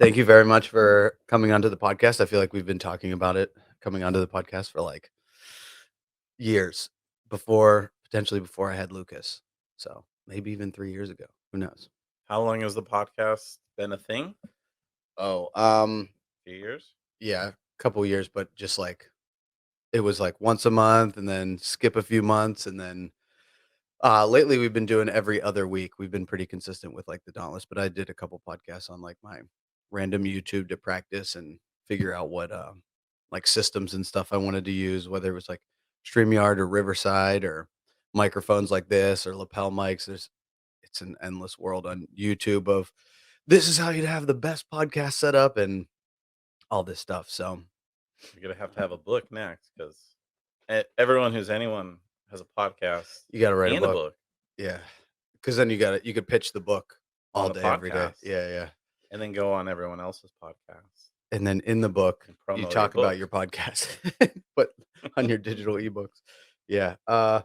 Thank you very much for coming onto the podcast. I feel like we've been talking about it coming onto the podcast for like years potentially before I had Lucas. So maybe even 3 years ago. Who knows? How long has the podcast been a thing? Oh, Few years? yeah, a couple years, but just like it was like once a month and then skip a few months and then lately we've been doing every other week. We've been pretty consistent with like the Dauntless, but I did a couple podcasts on like my random YouTube to practice and figure out what like systems and stuff I wanted to use, whether it was like StreamYard or Riverside or microphones like this or lapel mics. It's an endless world on YouTube of this is how you'd have the best podcast set up and all this stuff. So You're gonna have to have a book next because everyone who's anyone has a podcast you got to write a and a book. book Yeah. Cause then you could pitch the book all on a day, every day. podcast, Yeah. Yeah. and then go on everyone else's podcast And then in the book, and you promote your talk about book. your podcast, but on your digital ebooks. Yeah. I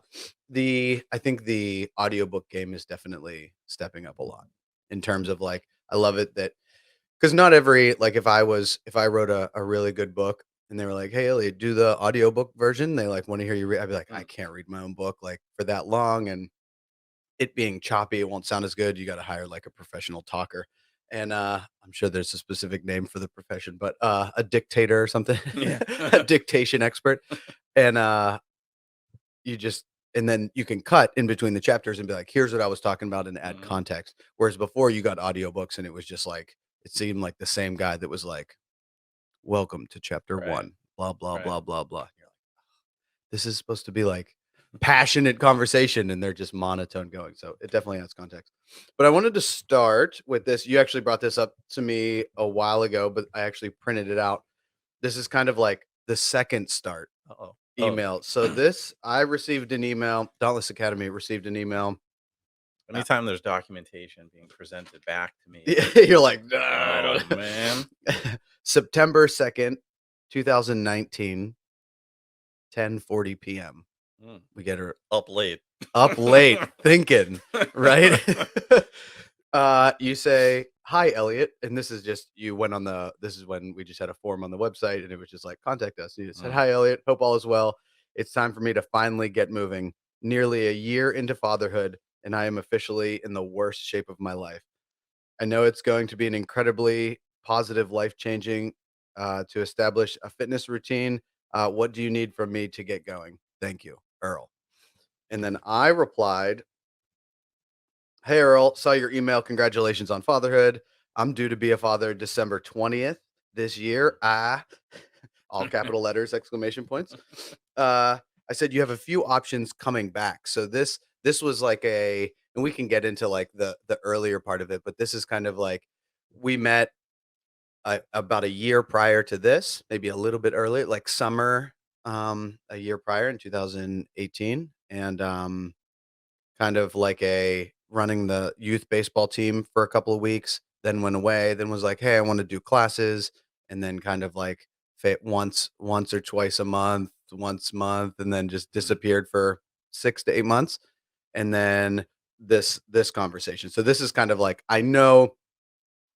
think the audiobook game is definitely stepping up a lot in terms of like, I love it that because not every, like if I wrote a really good book and they were like, hey, Elliot, do the audiobook version. They like want to hear you read. I'd be like, I Mm, can't read my own book like for that long. And it being choppy, it won't sound as good. You gotta hire, like, a professional talker, and, I'm sure there's a specific name for the profession, but, a dictator or something, yeah. a dictation expert, and, you just and then you can cut in between the chapters and be like, "Here's what I was talking about," and add Mhm. context, whereas before you got audiobooks and it was just, like it seemed like the same guy that was like, "Welcome to chapter Right. 1, blah, blah, Right. blah, blah, blah." You're like, this is supposed to be like passionate conversation and they're just monotone going. So it definitely adds context. But I wanted to start with this. You actually brought this up to me a while ago, but I actually printed it out. This is kind of like the second start Uh-oh. Oh, email. So this I received an email, Dauntless Academy received an email. Uh, anytime there's documentation being presented back to me, you're like, oh no. man. September 2nd, 2019, 10:40 p.m. Mm, We get her up late. up late thinking, right? You say, "Hi, Elliot," and this is just you went on the this is when we just had a form on the website, and it was just like, "Contact us." You said, Mm, "Hi, Elliot. Hope all is well. It's time for me to finally get moving. Nearly a year into fatherhood, and I am officially in the worst shape of my life. I know it's going to be an incredibly positive, life-changing, to establish a fitness routine. What do you need from me to get going? Thank you, Earl." And then I replied, "Hey, Earl, saw your email. Congratulations on fatherhood. I'm due to be a father December 20th this year. All capital letters, exclamation points. I said, you have a few options coming back. So this was like and we can get into like the earlier part of it, but this is kind of like we met about a year prior to this, maybe a little bit earlier, like summer, a year prior in 2018. And kind of like a running the youth baseball team for a couple of weeks, then went away, then was like, "Hey, I wanna do classes," and then kind of like fit once or twice a month, once a month, and then just mm, disappeared for 6 to 8 months, and then this conversation. So this is kind of like, I know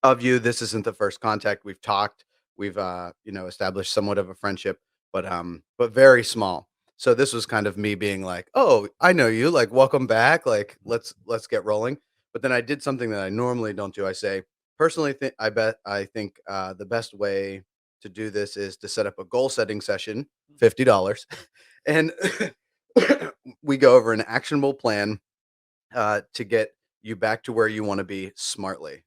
of you, this isn't the first contact. We've talked, we've, established somewhat of a friendship, but very small. So this was kind of me being like, "Oh, I know you, like, welcome back, like, let's get rolling." But then I did something that I normally don't do. I say, "Personally, I think, the best way to do this is to set up a goal setting session, $50, and we go over an actionable plan, to get you back to where you wanna be smartly.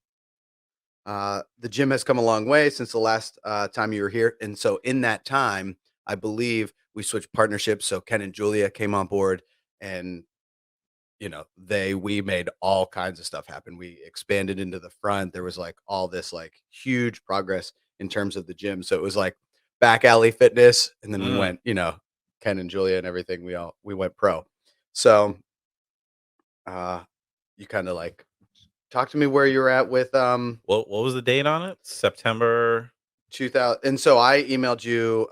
The gym has come a long way since the last time you were here. And so, in that time, I believe we switched partnerships. So, Ken and Julia came on board, and we made all kinds of stuff happen. We expanded into the front. There was like all this like huge progress in terms of the gym. So, it was like back alley fitness. And then we mm. went, Ken and Julia and everything, we went pro. So, uh, you kind of like talk to me where you're at with What was the date on it? September. 2000, and so I emailed you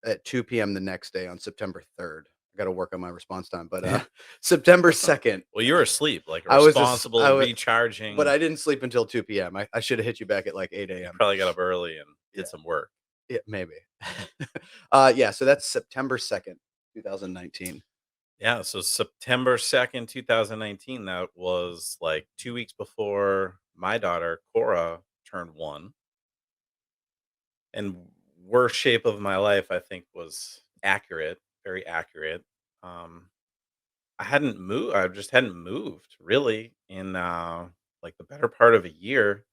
at 2 p.m. the next day on September 3rd. I got to work on my response time. But September 2nd, Well, you were asleep, like a I was just, responsible, but recharging. I didn't sleep until 2 p.m. I should have hit you back at like 8 You a.m. probably got up early and Yeah, did some work. yeah, maybe. Yeah, so that's September 2nd, 2019. Yeah, so September 2nd, 2019, that was like 2 weeks before my daughter, Cora, turned 1, and worst shape of my life, I think, was accurate, very accurate. Um, I just hadn't moved really in, like, the better part of a year.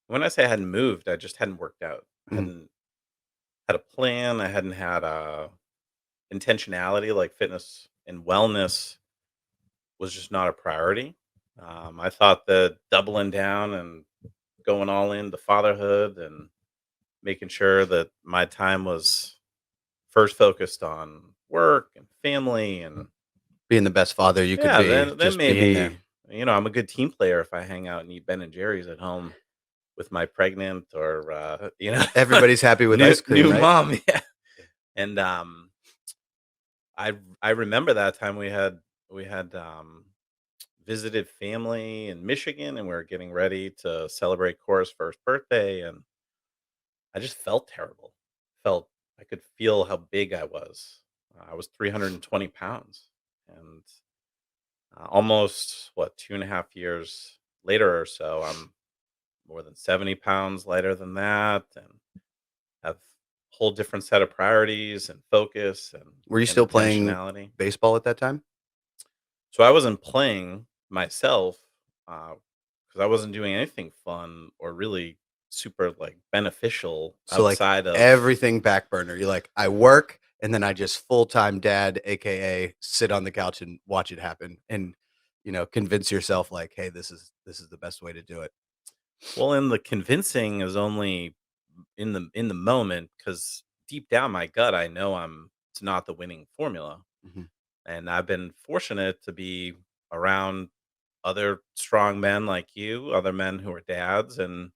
When I say I hadn't moved, I just hadn't worked out. I Mhm. hadn't had a plan, I hadn't had, intentionality, like fitness and wellness was just not a priority. I thought that doubling down and going all into fatherhood and making sure that my time was first focused on work and family and Being the best father you could yeah, be, then just being there. maybe I'm a good team player if I hang out and eat Ben and Jerry's at home with my pregnant or Everybody's happy with new ice cream, new right? mom. Yeah, and I remember that time we had visited family in Michigan, and we were getting ready to celebrate Cora's first birthday, and I just felt terrible. Felt I could feel how big I was. I was 320 pounds, and almost what 2.5 years later or so, I'm more than 70 pounds lighter than that, and have a whole different set of priorities and focus Were you and still playing intentionality. baseball at that time? So I wasn't playing myself because I wasn't doing anything fun or really super like beneficial So, like, outside of. everything back burner. You're like, "I work, and then I just full-time dad, AKA sit on the couch and watch it happen," and, convince yourself like, "Hey, this is the best way to do it." Well, and the convincing is only in the moment because deep down my gut, I know it's not the winning formula, Mhm. and I've been fortunate to be around other strong men like you, other men who are dads, and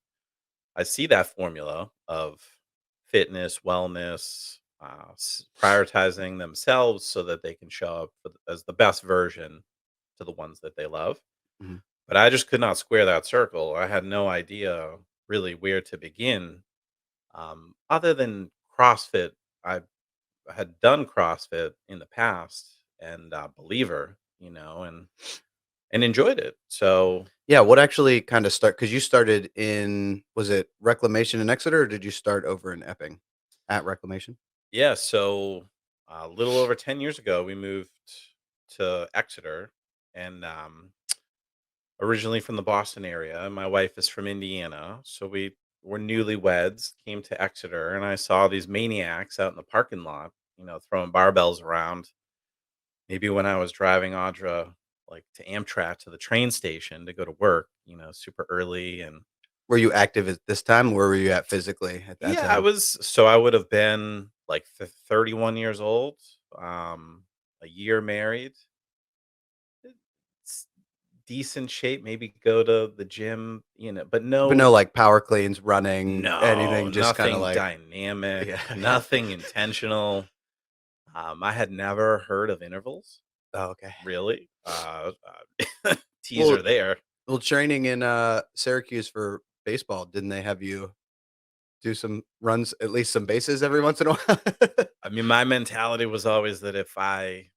I see that formula of fitness, wellness, prioritizing themselves so that they can show up as the best version to the ones that they love. Mhm. But I just could not square that circle. I had no idea really where to begin. Other than CrossFit, I had done CrossFit in the past and believer, and enjoyed it. So Yeah, what actually kinda because you started in was it Reclamation in Exeter, or did you start over in Epping? At Reclamation? yeah, so a little over 10 years ago, we moved to Exeter and originally from the Boston area. My wife is from Indiana. So we were newlyweds, came to Exeter, and I saw these maniacs out in the parking lot, throwing barbells around. Maybe when I was driving Audra like to Amtrak to the train station to go to work, super early. And Were you active at this time? Where were you at physically at that yeah, time? I would have been like 31 years old, a year married, s- decent shape, maybe go to the gym, but But no, no, like, power cleans, running, no, anything, just kinda nothing like dynamic, yeah, okay. nothing intentional. I had never heard of intervals, Oh, okay. really. Well Teaser there. well, training in, Syracuse for baseball, didn't they have you do some runs, at least some bases every once in a while? I mean, my mentality was always that if I'm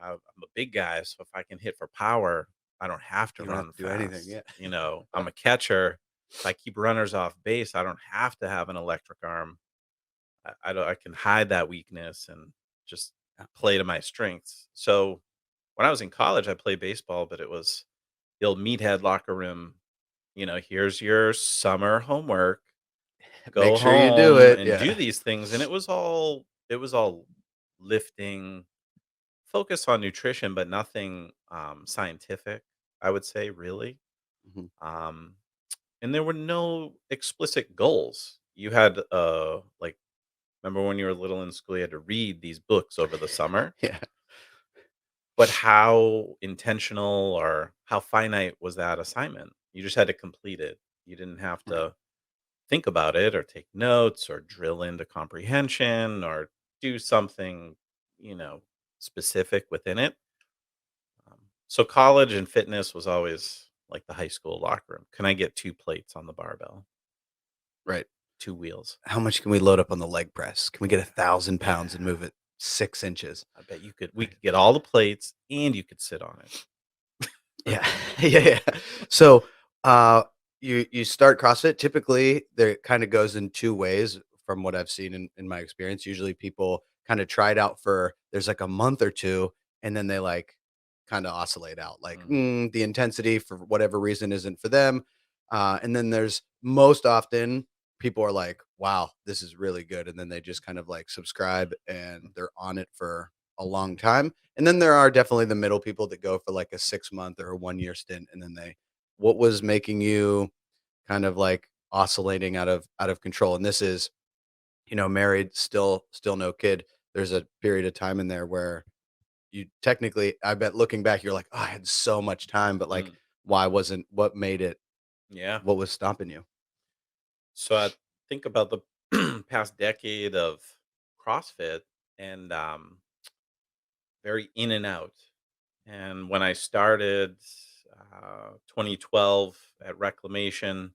a big guy, so if I can hit for power, I don't have to You don't have run to do anything, fast. yeah. I'm a catcher. If I keep runners off base, I don't have to have an electric arm. I can hide that weakness and just Yeah. play to my strengths. So when I was in college, I played baseball, but it was the old meathead locker room. Here's your summer homework. Make Go sure you do home it, and do yeah. these things, and it was all lifting, focus on nutrition, but nothing scientific. I would say really, Mhm. um, and there were no explicit goals. You had like remember when you were little in school, you had to read these books over the summer, Yeah, but how intentional or how finite was that assignment? You just had to complete it. You didn't have right. to think about it or take notes or drill into comprehension or do something, you know, specific within it. So college and fitness was always like the high school locker room. Can I get 2 plates on the barbell? Right. 2 wheels. How much can we load up on the leg press? Can we get Yeah. 1,000 pounds and Yeah. move it 6 inches? I bet you could we Right. could get all the plates and you could sit on it. Yeah. Yeah, yeah. So, uh, you start CrossFit, typically, there it kinda goes in 2 ways from what I've seen in my experience. Usually, people kinda try it out for there's, like, a month or 2, and then they, like, kinda oscillate out, like, Mm, the intensity for whatever reason isn't for them, and then there's most often, people are like, "Wow, this is really good," and then they just kind of, like, subscribe, and mm. they're on it for a long time. And then there are definitely the middle people that go for like a 6 month or a 1 year stint, and then they what was making you kind of like oscillating out of control? And this is, married, still no kid. There's a period of time in there where you technically, I bet looking back, you're like, oh, I had so much time, but like, Mm, why wasn't what made it? yeah. What was stopping you? So I think about the past decade of CrossFit and very in and out. And when I started 2012 at Reclamation,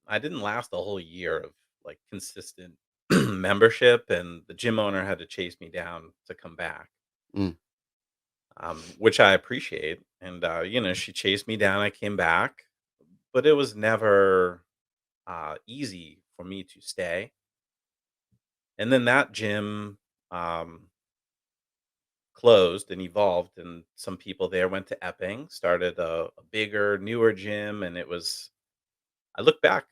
I didn't last a whole year of like consistent membership, and the gym owner had to chase me down to come back, Mm, which I appreciate. And she chased me down. I came back, but it was never easy for me to stay. And then that gym um, closed and evolved, and some people there went to Epping, started a bigger, newer gym, and it was. I look back,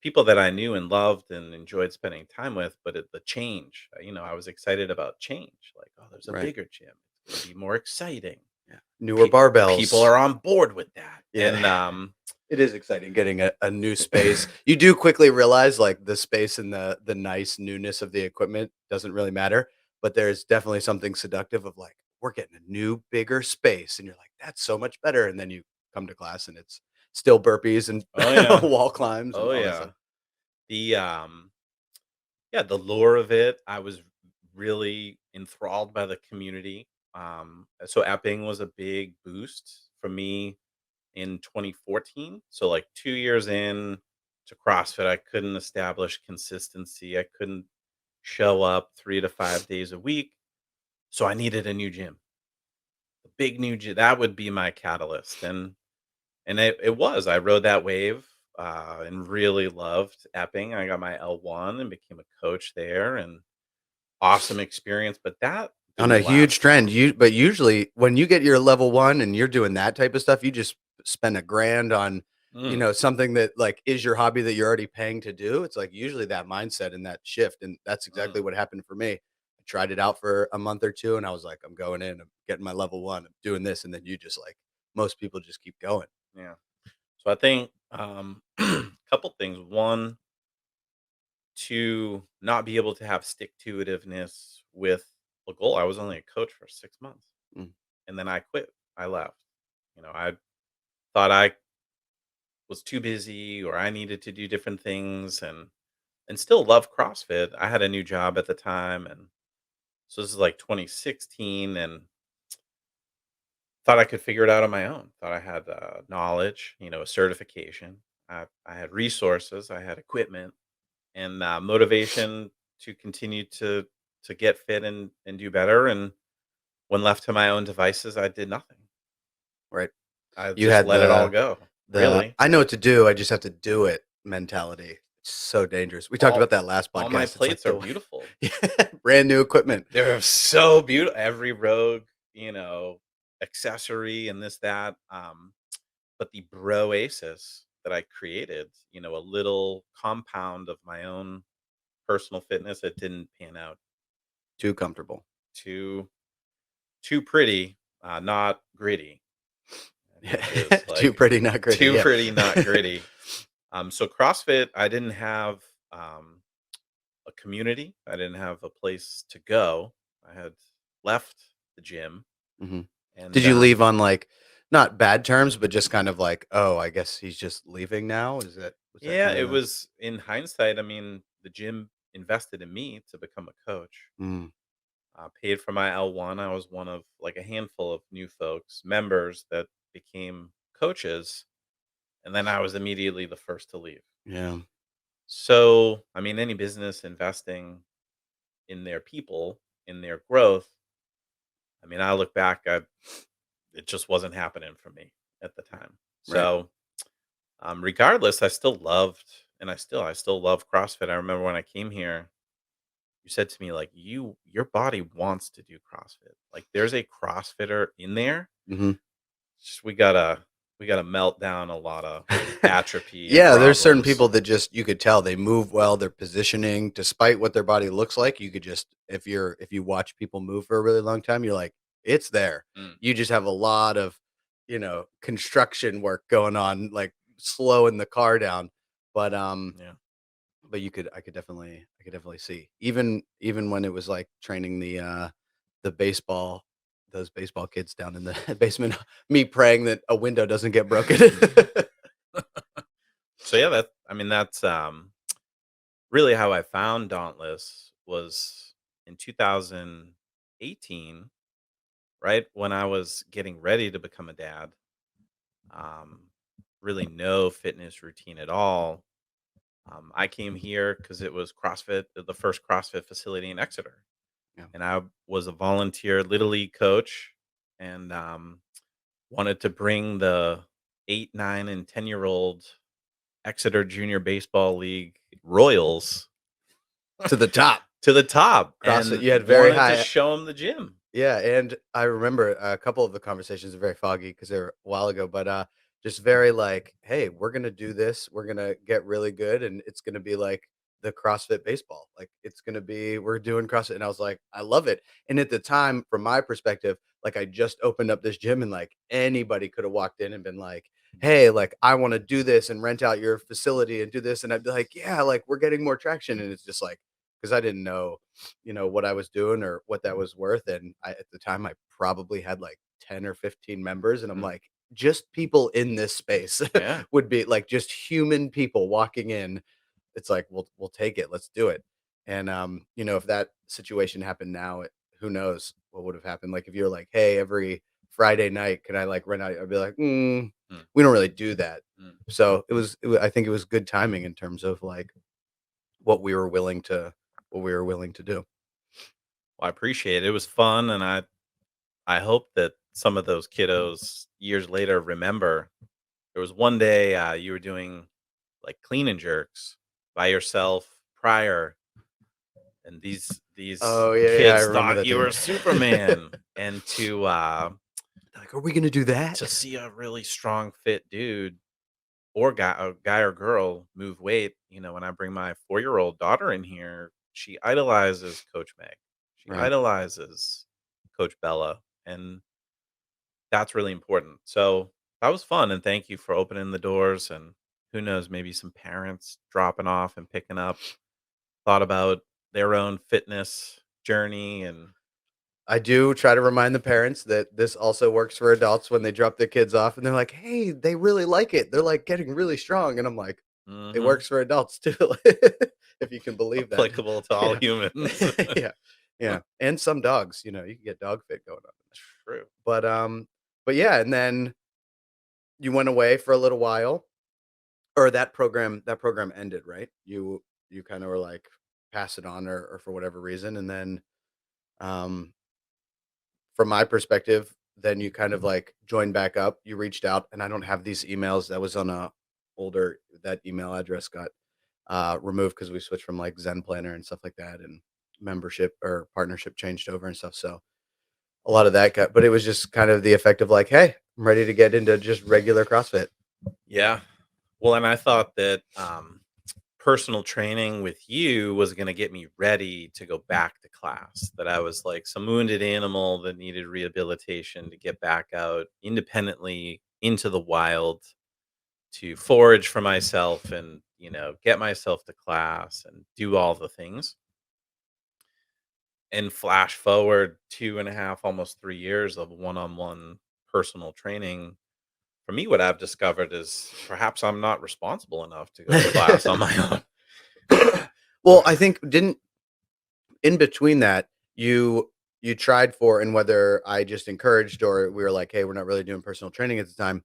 people that I knew and loved and enjoyed spending time with, but the change, I was excited about change. Like, oh, there's a right. bigger gym. It's going to be more exciting. Yeah. Newer Pe- People barbells. are on board with that, Yeah. and It is exciting getting a new space. You do quickly realize, like, the space and the nice newness of the equipment doesn't really matter, but there's definitely something seductive of, like, "We're getting a new, bigger space," and you're like, "That's so much better," and then you come to class, and it's still burpees and oh yeah, wall climbs and oh all that yeah, stuff. the yeah, the lure of it. I was really enthralled by the community. So Epping was a big boost for me in 2014. So like 2 years in to CrossFit, I couldn't establish consistency. I couldn't show up 3 to 5 days a week. So I needed a new gym, a big new gym. That would be my catalyst. And it was. I rode that wave and really loved Epping. I got my L1 and became a coach there, and awesome experience. But that On a didn't huge last trend, long. but usually when you get your level 1 and you're doing that type of stuff, you just spend a grand on, Mm, something that, like, is your hobby that you're already paying to do. It's, like, usually that mindset and that shift, and that's exactly mm, what happened for me. I tried it out for a month or 2, and I was like, "I'm going in, I'm getting my level 1, I'm doing this," and then you just, like most people just keep going. yeah. So I think couple things. One, to not be able to have stick to itiveness with a goal. I was only a coach for 6 months, Mm, and then I quit. I left. I thought I was too busy or I needed to do different things, and still love CrossFit. I had a new job at the time, and so this is like 2016, and thought I could figure it out on my own. Thought I had knowledge, a certification. I had resources, I had equipment, and motivation to continue to get fit and do better. And when left to my own devices, I did nothing. right. I You just had let it all go. the Really, "I know what to do, I just have to do it" mentality. It's so dangerous. We talked all about that last all my podcast. It's like plates are the beautiful. yeah, brand new equipment. They're so beautiful. Every rogue, accessory and this that. But the Broasis that I created, a little compound of my own personal fitness, it didn't pan out. Too comfortable. Too too pretty, not gritty, I Yeah. think is Too like pretty, not gritty, too yeah. pretty, not gritty. So CrossFit, I didn't have a community. I didn't have a place to go. I had left the gym, Mhm. and Did you leave on, like, not bad terms, but just kind of like, "Oh, I guess he's just leaving now?" Was that yeah, kind of it the was in hindsight. I mean, the gym invested in me to become a coach. Mm, paid for my L1. I was one of like a handful of new folks, members that became coaches, and then I was immediately the first to leave. Yeah. So, I mean, any business investing in their people, in their growth, I mean, I look back, it just wasn't happening for me at the time. Right. So, regardless, I still loved, and I still love CrossFit. I remember when I came here, you said to me like, your body wants to do CrossFit. Like, there's a CrossFitter in there. Mhm. Just we gotta melt down a lot of atrophy and Yeah, there's certain problems. people that just you could tell they move well, their positioning, despite what their body looks like, you could just if you watch people move for a really long time, you're like, it's there. Mm, You just have a lot of, construction work going on, like slowing the car down. But yeah. but I could definitely see. Even when it was like training the baseball those baseball kids down in the basement, me praying that a window doesn't get broken. So yeah, that's really how I found Dauntless was in 2018, right when I was getting ready to become a dad. Um, really no fitness routine at all. I came here because it was CrossFit, the first CrossFit facility in Exeter, Yeah. and I was a volunteer little league coach, and wanted to bring the 8, 9, and 10-year-old Exeter Junior Baseball League Royals To the top. to the top, CrossFit, and you had very wanted to high. show them the gym. Yeah, and I remember a couple of the conversations are very foggy because they were a while ago, but, just very like, "Hey, we're gonna do this, we're gonna get really good, and it's gonna be like the CrossFit baseball, like, it's gonna be we're doing CrossFit," and I was like, "I love it," and at the time, from my perspective, like, I just opened up this gym and, like, anybody coulda walked in and been like, "Hey, like, I wanna do this and rent out your facility and do this," and I'd be like, "Yeah, like, we're getting more traction," and it's just like because I didn't know what I was doing or what that was worth. And at the time, I probably had like 10 or 15 members. And I'm Mm, like, just people in this space yeah. would be like just human people walking in. It's like, we'll take it. Let's do it. And, if that situation happened now, who knows what would have happened? Like if you're like, hey, every Friday night, can I like rent out? I'd be like, Mm, we don't really do that. mm. So I think it was good timing in terms of like what we were willing to, what we were willing to do. Well, I appreciate it. It was fun, and I hope that some of those kiddos years later remember. There was one day, you were doing, like, clean and jerks by yourself prior, and these Oh, yeah, yeah, I kids remember thought that you day. were Superman, and Like, "Are we gonna do that?" to see a really strong, fit dude or guy or girl move weight, when I bring my 4-year-old daughter in here, she idolizes Coach Meg. She Right. idolizes Coach Bella, and that's really important. So, that was fun, and thank you for opening the doors, and who knows, maybe some parents dropping off and picking up, thought about their own fitness journey, and I do try to remind the parents that this also works for adults when they drop their kids off, and they're like, "Hey, they really like it. They're, like, getting really strong," and I'm like, "It mhm, works for adults too," if you can believe that. applicable to all Yeah. humans. Yeah. Yeah, and some dogs, you can get dog fit going on. True. But yeah, and then you went away for a little while, or that program ended, right? You kinda were like, pass it on or for whatever reason, and then, um from my perspective, then you kind of like joined back up. You reached out, and I don't have these emails. That was on a older that email address got removed because we switched from like Zen Planner and stuff like that, and membership or partnership changed over and stuff. So a lot of that got, but it was just kind of the effect of like, hey, I'm ready to get into just regular CrossFit. Yeah. Well, and I thought that, personal training with you was gonna get me ready to go back to class, that I was like some wounded animal that needed rehabilitation to get back out independently into the wild to forage for myself and, get myself to class and do all the things. And flash forward 2.5, almost 3 years of one-on-one personal training. For me, what I've discovered is perhaps I'm not responsible enough to go to class on my own. Well, I think didn't in between that you. you tried for and whether I just encouraged or we were like, "Hey, we're not really doing personal training at the time,"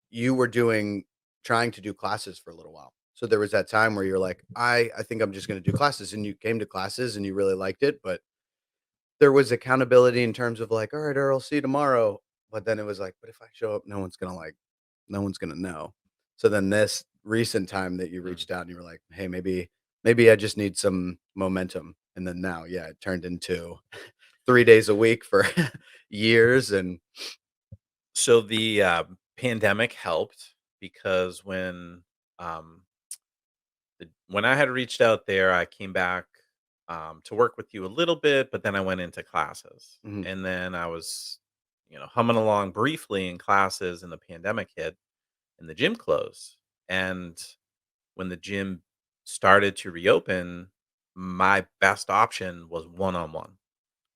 you were doing trying to do classes for a little while. So there was that time where you're like, I think I'm just gonna do classes," and you came to classes and you really liked it, but there was accountability in terms of like, "All right, Earl, see you tomorrow." But then it was like, "But if I show up, no one's gonna know." So then this recent time that you Mm. reached out and you were like, "Hey, maybe I just need some momentum." And then now, yeah, it turned into 3 days a week for years and So the pandemic helped because um, when I had reached out there, I came back to work with you a little bit, but then I went into classes, mhm, and then I was, humming along briefly in classes, and the pandemic hit, and the gym closed. And when the gym started to reopen, my best option was one on one.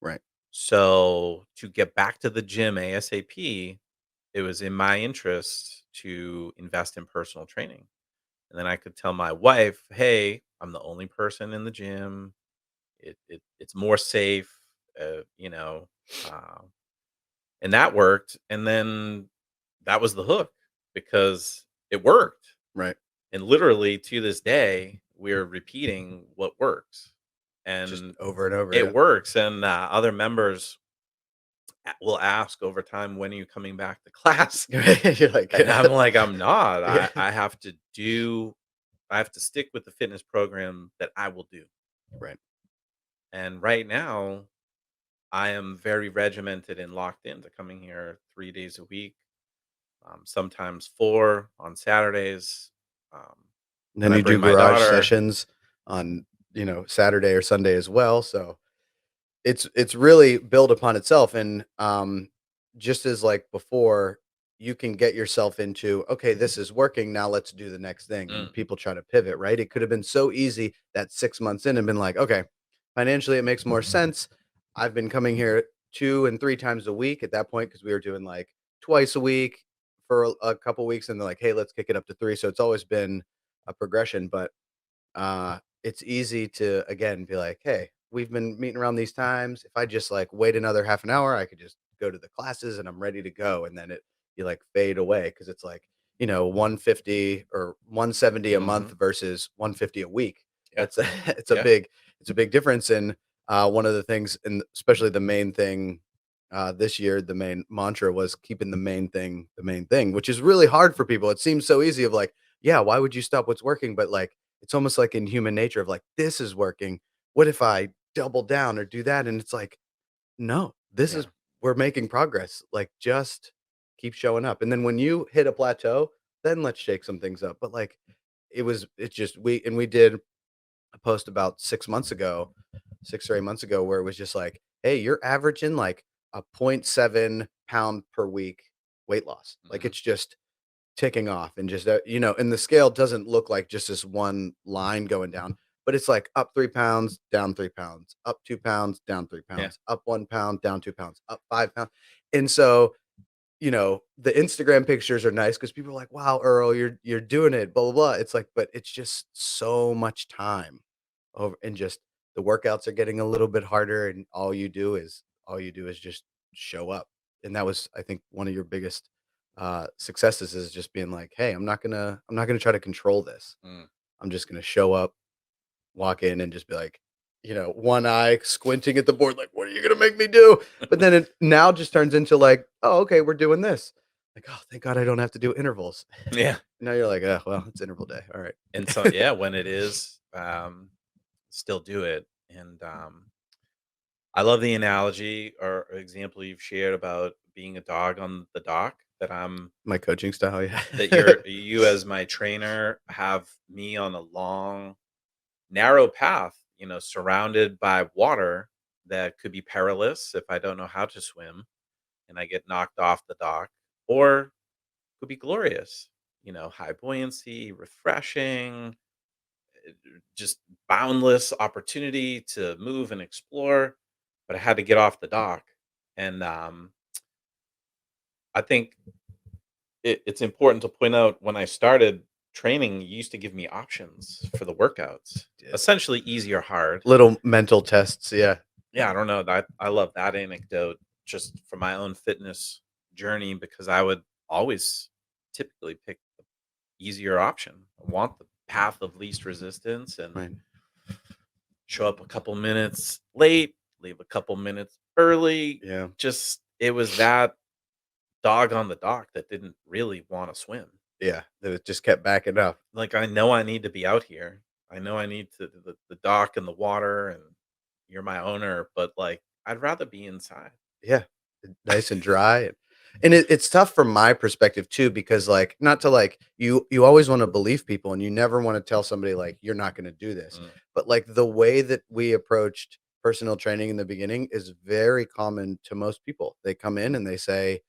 right, So to get back to the gym ASAP, it was in my interest to invest in personal training. And then I could tell my wife, "Hey, I'm the only person in the gym. It's more safe." Uh, you know, uh, and that worked. And then that was the hook because it worked. right. And literally to this day, we're repeating what works, Just and over and over, it yeah. works. And other members will ask over time, "When are you coming back to class?" You're like, And I'm like, "I'm not. yeah, I have to do. I have to stick with the fitness program that I will do." right. And right now, I am very regimented and locked into coming here 3 days a week, sometimes four on Saturdays. Um, And when then I you bring do my garage daughter, sessions on, Saturday or Sunday as well, so it's really built upon itself and, just as, like, before, you can get yourself into, "Okay, this is working, now let's do the next thing," and mm, people try to pivot, right? It could have been so easy that 6 months in and been like, "Okay, financially, it makes more sense. I've been coming here 2 and 3 times a week," at that point because we were doing, like, twice a week for a couple weeks, and they're like, "Hey, let's kick it up to 3," so it's always been a progression, but it's easy to again be like, "Hey, we've been meeting around these times. If I just like wait another half an hour, I could just go to the classes and I'm ready to go." And then you like fade away because it's like 150 or 170 a month mhm, versus 150 a week. yeah, That's it's a yeah, big difference. And one of the things, and especially the main thing. This year, the main mantra was keeping the main thing, which is really hard for people. It seems so easy of like, yeah, why would you stop what's working? But like, it's almost like in human nature of like, this is working. What if I double down or do that? And it's like, no, this is yeah, we're making progress. Like just keep showing up. And then when you hit a plateau, then let's shake some things up. But like it's just we did a post about 6 months ago, 6 or 8 months ago, where it was just like, hey, you're averaging like a .7 pound per week weight loss. Like mhm, it's just ticking off and just, and the scale doesn't look like just this one line going down, but it's like up 3 pounds, down 3 pounds, up 2 pounds, down 3 yeah, pounds, up 1 pound, down 2 pounds, up 5 pounds. And so, the Instagram pictures are nice because people are like, "Wow, Earl, you're doing it, blah, blah, blah." It's like, but it's just so much time over and just the workouts are getting a little bit harder and all you do is just show up. And that was, I think, one of your biggest successes is just being like, "Hey, I'm not gonna try to control this. mm. I'm just gonna show up, walk in and just be like, one eye squinting at the board, like, what are you gonna make me do?" But then it now just turns into like, "Oh, okay, we're doing this." Like, "Oh, thank God I don't have to do intervals." Yeah, Now you're like, "Oh, well, it's interval day. All and so right." yeah, when it is, still do it. And I love the analogy or example you've shared about being a dog on the dock. My coaching style, yeah. That you as my trainer have me on a long, narrow path, surrounded by water that could be perilous if I don't know how to swim and I get knocked off the dock, or could be glorious, high buoyancy, refreshing, just boundless opportunity to move and explore. But I had to get off the dock. And I think it's important to point out when I started training, you used to give me options for the workouts, Did. essentially easy or hard. Little mental tests, yeah. Yeah, I don't know. That I love that anecdote just for my own fitness journey because I would always typically pick the easier option. I want the path of least resistance and Right. show up a couple minutes late, leave a couple minutes early. Yeah. Just it was that dog on the dock that didn't really want to swim. Yeah. That it just kept backing up. Like I know I need to be out here. I know I need to the dock and the water and you're my owner, but like I'd rather be inside. Yeah. Nice and dry. And it's tough from my perspective too, because like not to like you always want to believe people and you never want to tell somebody like you're not going to do this. Mm, But like the way that we approached personal training in the beginning is very common to most people. They come in and they say,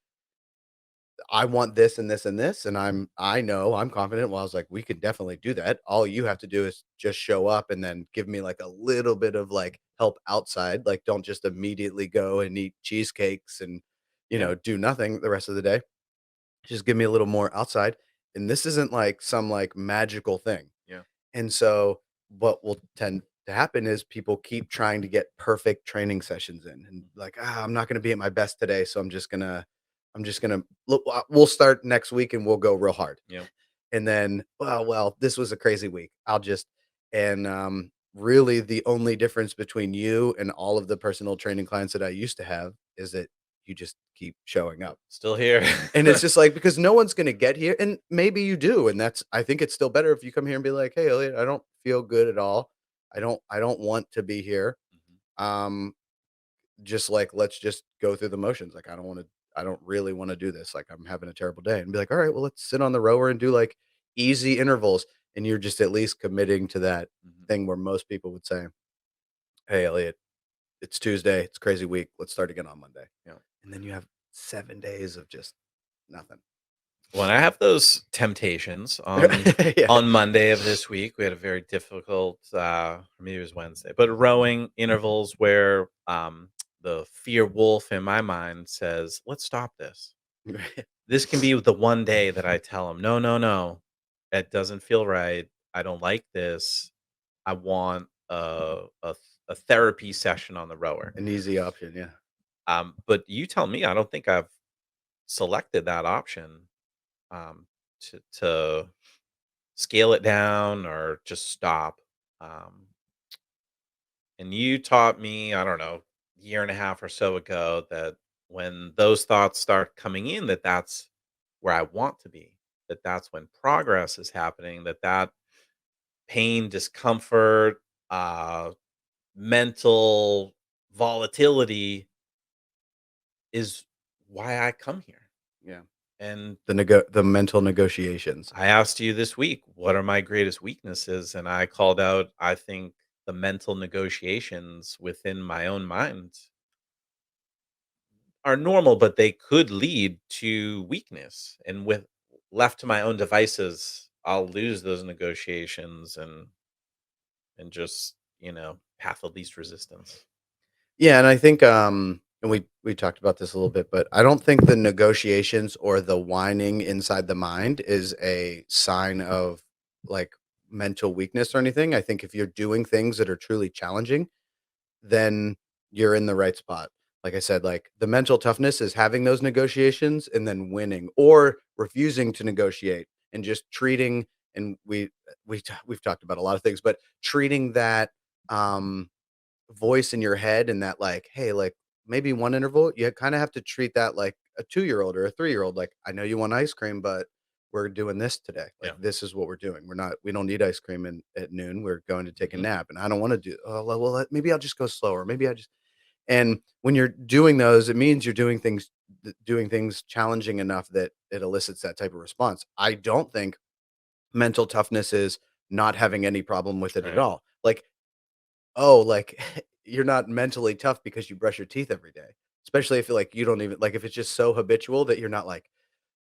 I want this and this and this. And I know I'm confident. Well, I was like, we could definitely do that. All you have to do is just show up and then give me like a little bit of like help outside. Like, don't just immediately go and eat cheesecakes and, yeah, do nothing the rest of the day. Just give me a little more outside. And this isn't like some like magical thing. yeah. And so what will tend to happen is people keep trying to get perfect training sessions in and Mhm. like, I'm not going to be at my best today. So I'm just going to look, we'll start next week and we'll go real hard. Yeah. And then, well, this was a crazy week. And really the only difference between you and all of the personal training clients that I used to have is that you just keep showing up. Still here. And it's just like because no one's gonna get here, and maybe you do, and that's I think it's still better if you come here and be like, "Hey, Elliot, I don't feel good at all. I don't want to be here. Mhm. Um, just like let's just go through the motions. Like I don't really want to do this. Like I'm having a terrible day." And be like, "All right, well, let's sit on the rower and do like easy intervals." And you're just at least committing to that Mhm. thing where most people would say, "Hey, Elliot, it's Tuesday. It's a crazy week. Let's start again on Monday." Yeah. And then you have 7 days of just nothing. When I have those temptations Yeah. on Monday of this week, we had a very difficult maybe it was Wednesday, but rowing intervals where the fear wolf in my mind says, "Let's stop this." This can be the one day that I tell him, "No, no, no. It doesn't feel right. I don't like this. I want a therapy session on the rower." An easy option, yeah. But you tell me, I don't think I've selected that option um, to scale it down or just stop. Um, and you taught me, I don't know, year and a half or so ago that when those thoughts start coming in, that that's where I want to be, that that's when progress is happening, that that pain, discomfort, uh, mental volatility is why I come here. Yeah. And The mental negotiations. I asked you this week, what are my greatest weaknesses? And I called out, I think, the mental negotiations within my own mind are normal, but they could lead to weakness. And with left to my own devices, I'll lose those negotiations and just, path of least resistance. Yeah, and I think, and we talked about this a little bit, but I don't think the negotiations or the whining inside the mind is a sign of, like, mental weakness or anything. I think if you're doing things that are truly challenging, then you're in the right spot. Like I said, like, the mental toughness is having those negotiations and then winning or refusing to negotiate and just treating and we've talked about a lot of things, but treating that, um voice in your head and that like, hey, like maybe one interval, you kind of have to treat that like a 2-year-old or a 3-year-old. Like, I know you want ice cream, but we're doing this today. Like, Yeah. this is what we're doing. We don't need ice cream at noon. We're going to take a Hmm. nap. And I don't want to do, oh, well, maybe I'll just go slower. And when you're doing those, it means you're doing things challenging enough that it elicits that type of response. I don't think mental toughness is not having any problem with it at Right. all. Like, oh, like, you're not mentally tough because you brush your teeth every day, especially if, like, you don't even like, if it's just so habitual that you're not, like,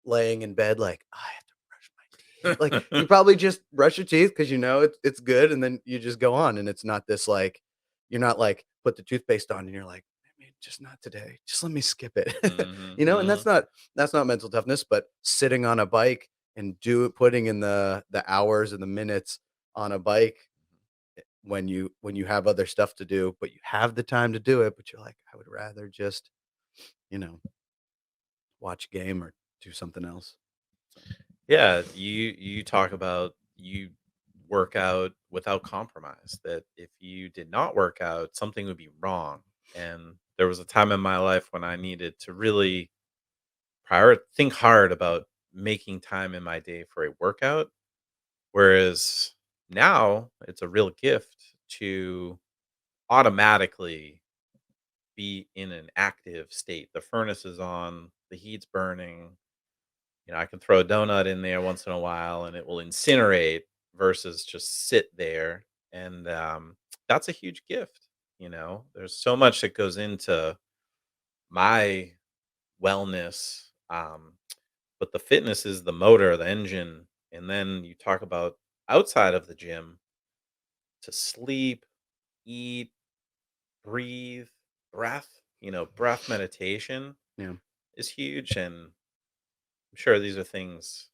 laying in bed like, "I have to brush my teeth." Like, you probably just brush your teeth because you know it's good, and then you just go on, and it's not this, like you're not, like, put the toothpaste on, and you're like, "Maybe just not today. Just let me skip it." Hmm. And Hmm. that's not mental toughness, but sitting on a bike and putting in the hours and the minutes on a bike when you have other stuff to do, but you have the time to do it, but you're like, I would rather just, you know, watch a game or do something else. So, Yeah, you talk about you work out without compromise, that if you did not work out, something would be wrong. And there was a time in my life when I needed to really think hard about making time in my day for a workout. Whereas now it's a real gift to automatically be in an active state. The furnace is on, the heat's burning. I can throw a donut in there once in a while and it will incinerate versus just sit there. And that's a huge gift. There's so much that goes into my wellness. But the fitness is the motor, the engine. And then you talk about outside of the gym to sleep, eat, breathe, breath, breath meditation yeah, is huge. And I'm sure these are things,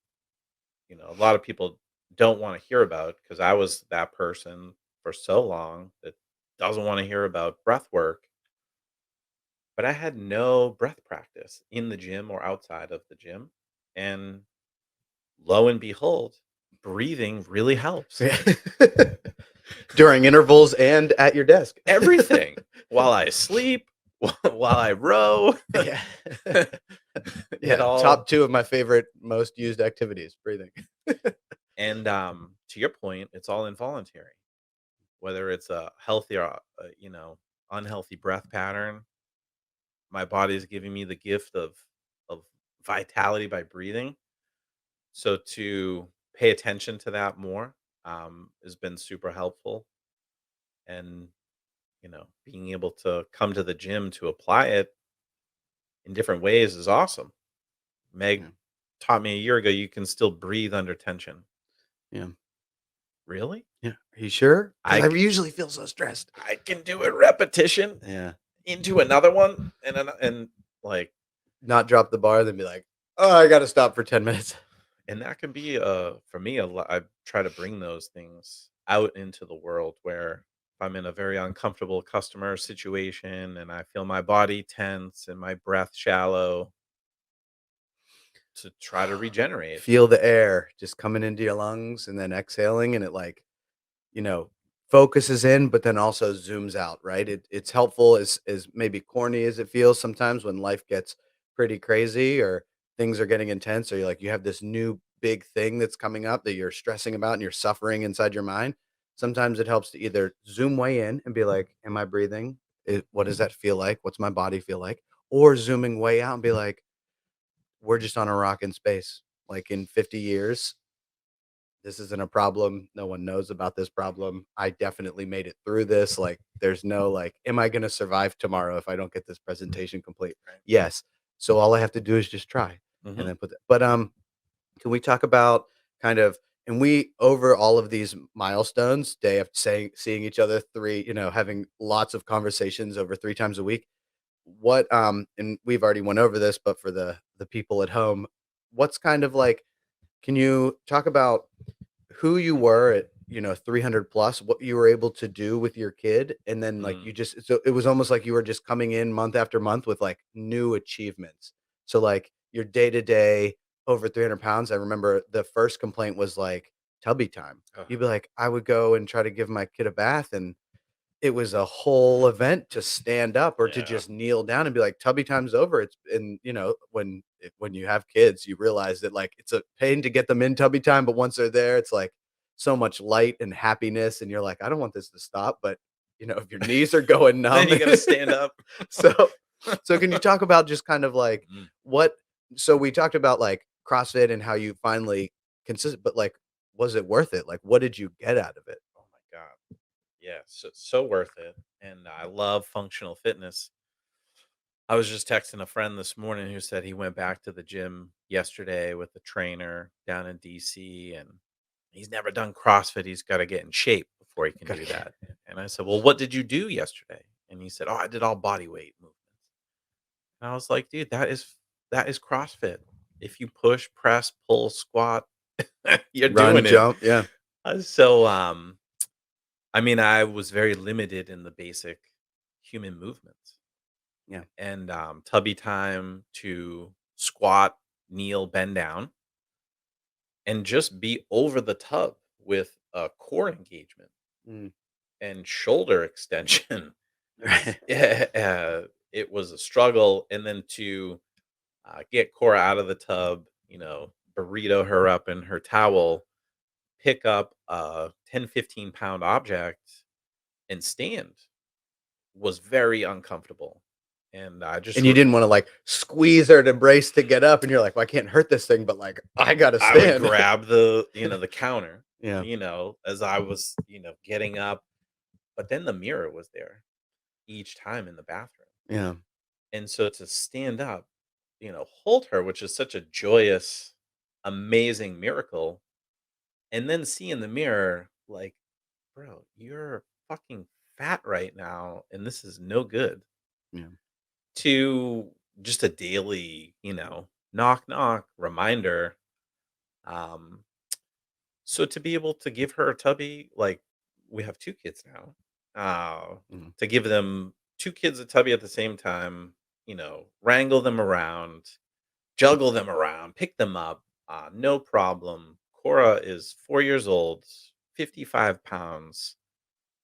a lot of people don't want to hear about because I was that person for so long that doesn't want to hear about breath work. But I had no breath practice in the gym or outside of the gym. And lo and behold, breathing really helps. yeah. During intervals and at your desk. Everything while I sleep, while I row, Yeah. it Yeah, all. top 2 of my favorite, most used activities, breathing. And to your point, it's all involuntary. Whether it's a healthy or unhealthy breath pattern, my body is giving me the gift of vitality by breathing. So to pay attention to that more has been super helpful. And being able to come to the gym to apply it in different ways is awesome. Meg Yeah, taught me a year ago you can still breathe under tension. yeah, Really? yeah. Are you sure? Because I I c- usually feel so stressed. I can do a repetition Yeah. into another one and like Not drop the bar, then be like, "Oh, I gotta stop for 10 minutes." and that can be for me a lot. I try to bring those things out into the world where if I'm in a very uncomfortable customer situation and I feel my body tense and my breath shallow to try to regenerate. Feel the air just coming into your lungs and then exhaling, and it, like, you know, focuses in, but then also zooms out, right? It's helpful as maybe corny as it feels sometimes when life gets pretty crazy or things are getting intense, or you're like you have this new big thing that's coming up that you're stressing about and you're suffering inside your mind. Sometimes it helps to either zoom way in and be like, "Am I breathing? What does that feel like? What's my body feel like?" Or zooming way out and be like, "We're just on a rock in space. Like in 50 years, this isn't a problem. No one knows about this problem. I definitely made it through this. Like, there's no like, am I going to survive tomorrow if I don't get this presentation complete? Right. Yes. So all I have to do is just try and Hmm. then put that. But can we talk about kind of and we over all of these milestones, day of saying seeing each other three, having lots of conversations over 3 times a week. What and we've already went over this, but for the people at home, what's kind of like, can you talk about who you were at, 300 plus, what you were able to do with your kid, and then, like, Mm. you just so it was almost like you were just coming in month after month with, like, new achievements. So, like, your day to day over 300 pounds, I remember the first complaint was, like, tubby time. Ugh, You'd be like, I would go and try to give my kid a bath, and it was a whole event to stand up or to yeah. just kneel down and be like, "Tubby time's over." It's and, when you have kids, you realize that, like, it's a pain to get them in tubby time, but once they're there, it's, like, so much light and happiness, and you're like, "I don't want this to stop," but, if your knees are going Then numb. you got to stand up. So so can you talk about just kind of, like, Mm. what so we talked about, like, CrossFit and how you finally consistent, but, like, was it worth it? Like, what did you get out of it? Oh my god. Yeah, so worth it. And I love functional fitness. I was just texting a friend this morning who said he went back to the gym yesterday with the trainer down in DC and he's never done CrossFit. He's got to get in shape before he can Gotta do get that. And I said, "Well, what did you do yesterday?" And he said, "Oh, I did all body weight movements." And I was like, "Dude, that is CrossFit. If you push, press, pull, squat, you're run, doing it." jump, yeah. So I mean, I was very limited in the basic human movements, Yeah. and, tubby time to squat, kneel, bend down, and just be over the tub with a core engagement Mm. and shoulder extension. Right. Yeah, it was a struggle, and then to, get Cora out of the tub, burrito her up in her towel, pick up a 10, 15-pound object, and stand was very uncomfortable, and I just And you didn't wanna, like, squeeze her to brace to get up, and you're like, "Well, I can't hurt this thing, but, like, I gotta I would stand." grab the counter, Yeah. as I was, getting up, but then the mirror was there each time in the bathroom. Yeah. And so to stand up, hold her, which is such a joyous, amazing miracle, and then see in the mirror, like, bro, you're fucking fat right now, and this is no good. Yeah. To just a daily, knock, knock reminder. Um, so to be able to give her a tubby, like we have two kids now, Mhm. to give them two kids a tubby at the same time, wrangle them around, juggle them around, pick them up, no problem. Cora is 4 years old, 55 pounds,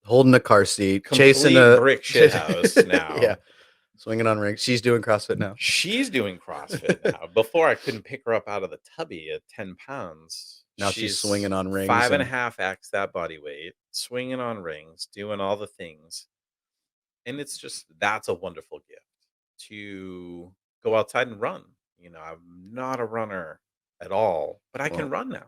Holding a car seat, chasing complete a brick shit house yeah, now. swinging on rings. She's doing CrossFit now. She's doing CrossFit now. Before I couldn't pick her up out of the tubby at 10 pounds. Now she's She's swinging on rings five and a and half x that body weight, swinging on rings, doing all the things. And it's just, that's a wonderful gift to go outside and run. I'm not a runner at all, but I can well, run now.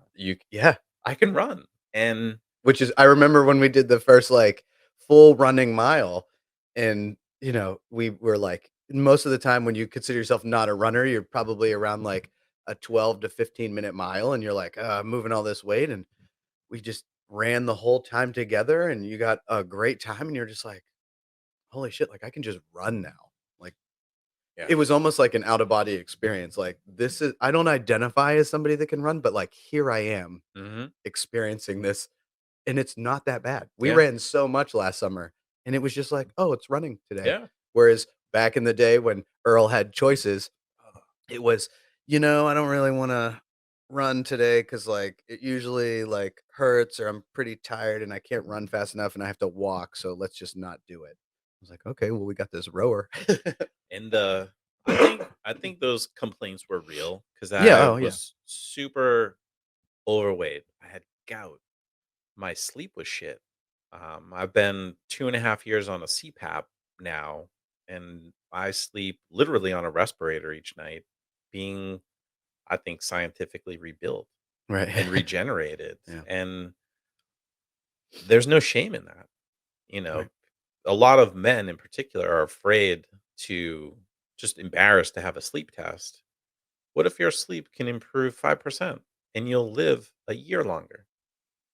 yeah. I can run. And Which is I remember when we did the first, like, full running mile and, we were, like most of the time when you consider yourself not a runner, you're probably around, like, a 12 to 15-minute mile, and you're like, I'm moving all this weight," and we just ran the whole time together, and you got a great time, and you're just like, "Holy shit, like, I can just run now." Like, yeah. it was almost like an out of body experience, like, this is I don't identify as somebody that can run, but, like, here I am Hmm. experiencing this and it's not that bad. We Yeah. ran so much last summer, and it was just like, "Oh, it's running today." Yeah. Whereas back in the day when Earl had choices, it was, I don't really wanna run today because like, it usually, like, hurts or I'm pretty tired and I can't run fast enough and I have to walk, so let's just not do it." I was like, "Okay, well, we got this rower." And I think those complaints were real because Yeah, I oh, yeah. was super overweight. I had gout. My sleep was shit. I've been 2.5 years on a CPAP now, and I sleep literally on a respirator each night, being, I think, scientifically rebuilt Right. and regenerated. Yeah, And there's no shame in that. You right. know, a lot of men in particular are afraid to, just embarrassed to have a sleep test. What if your sleep can improve 5% and you'll live a year longer?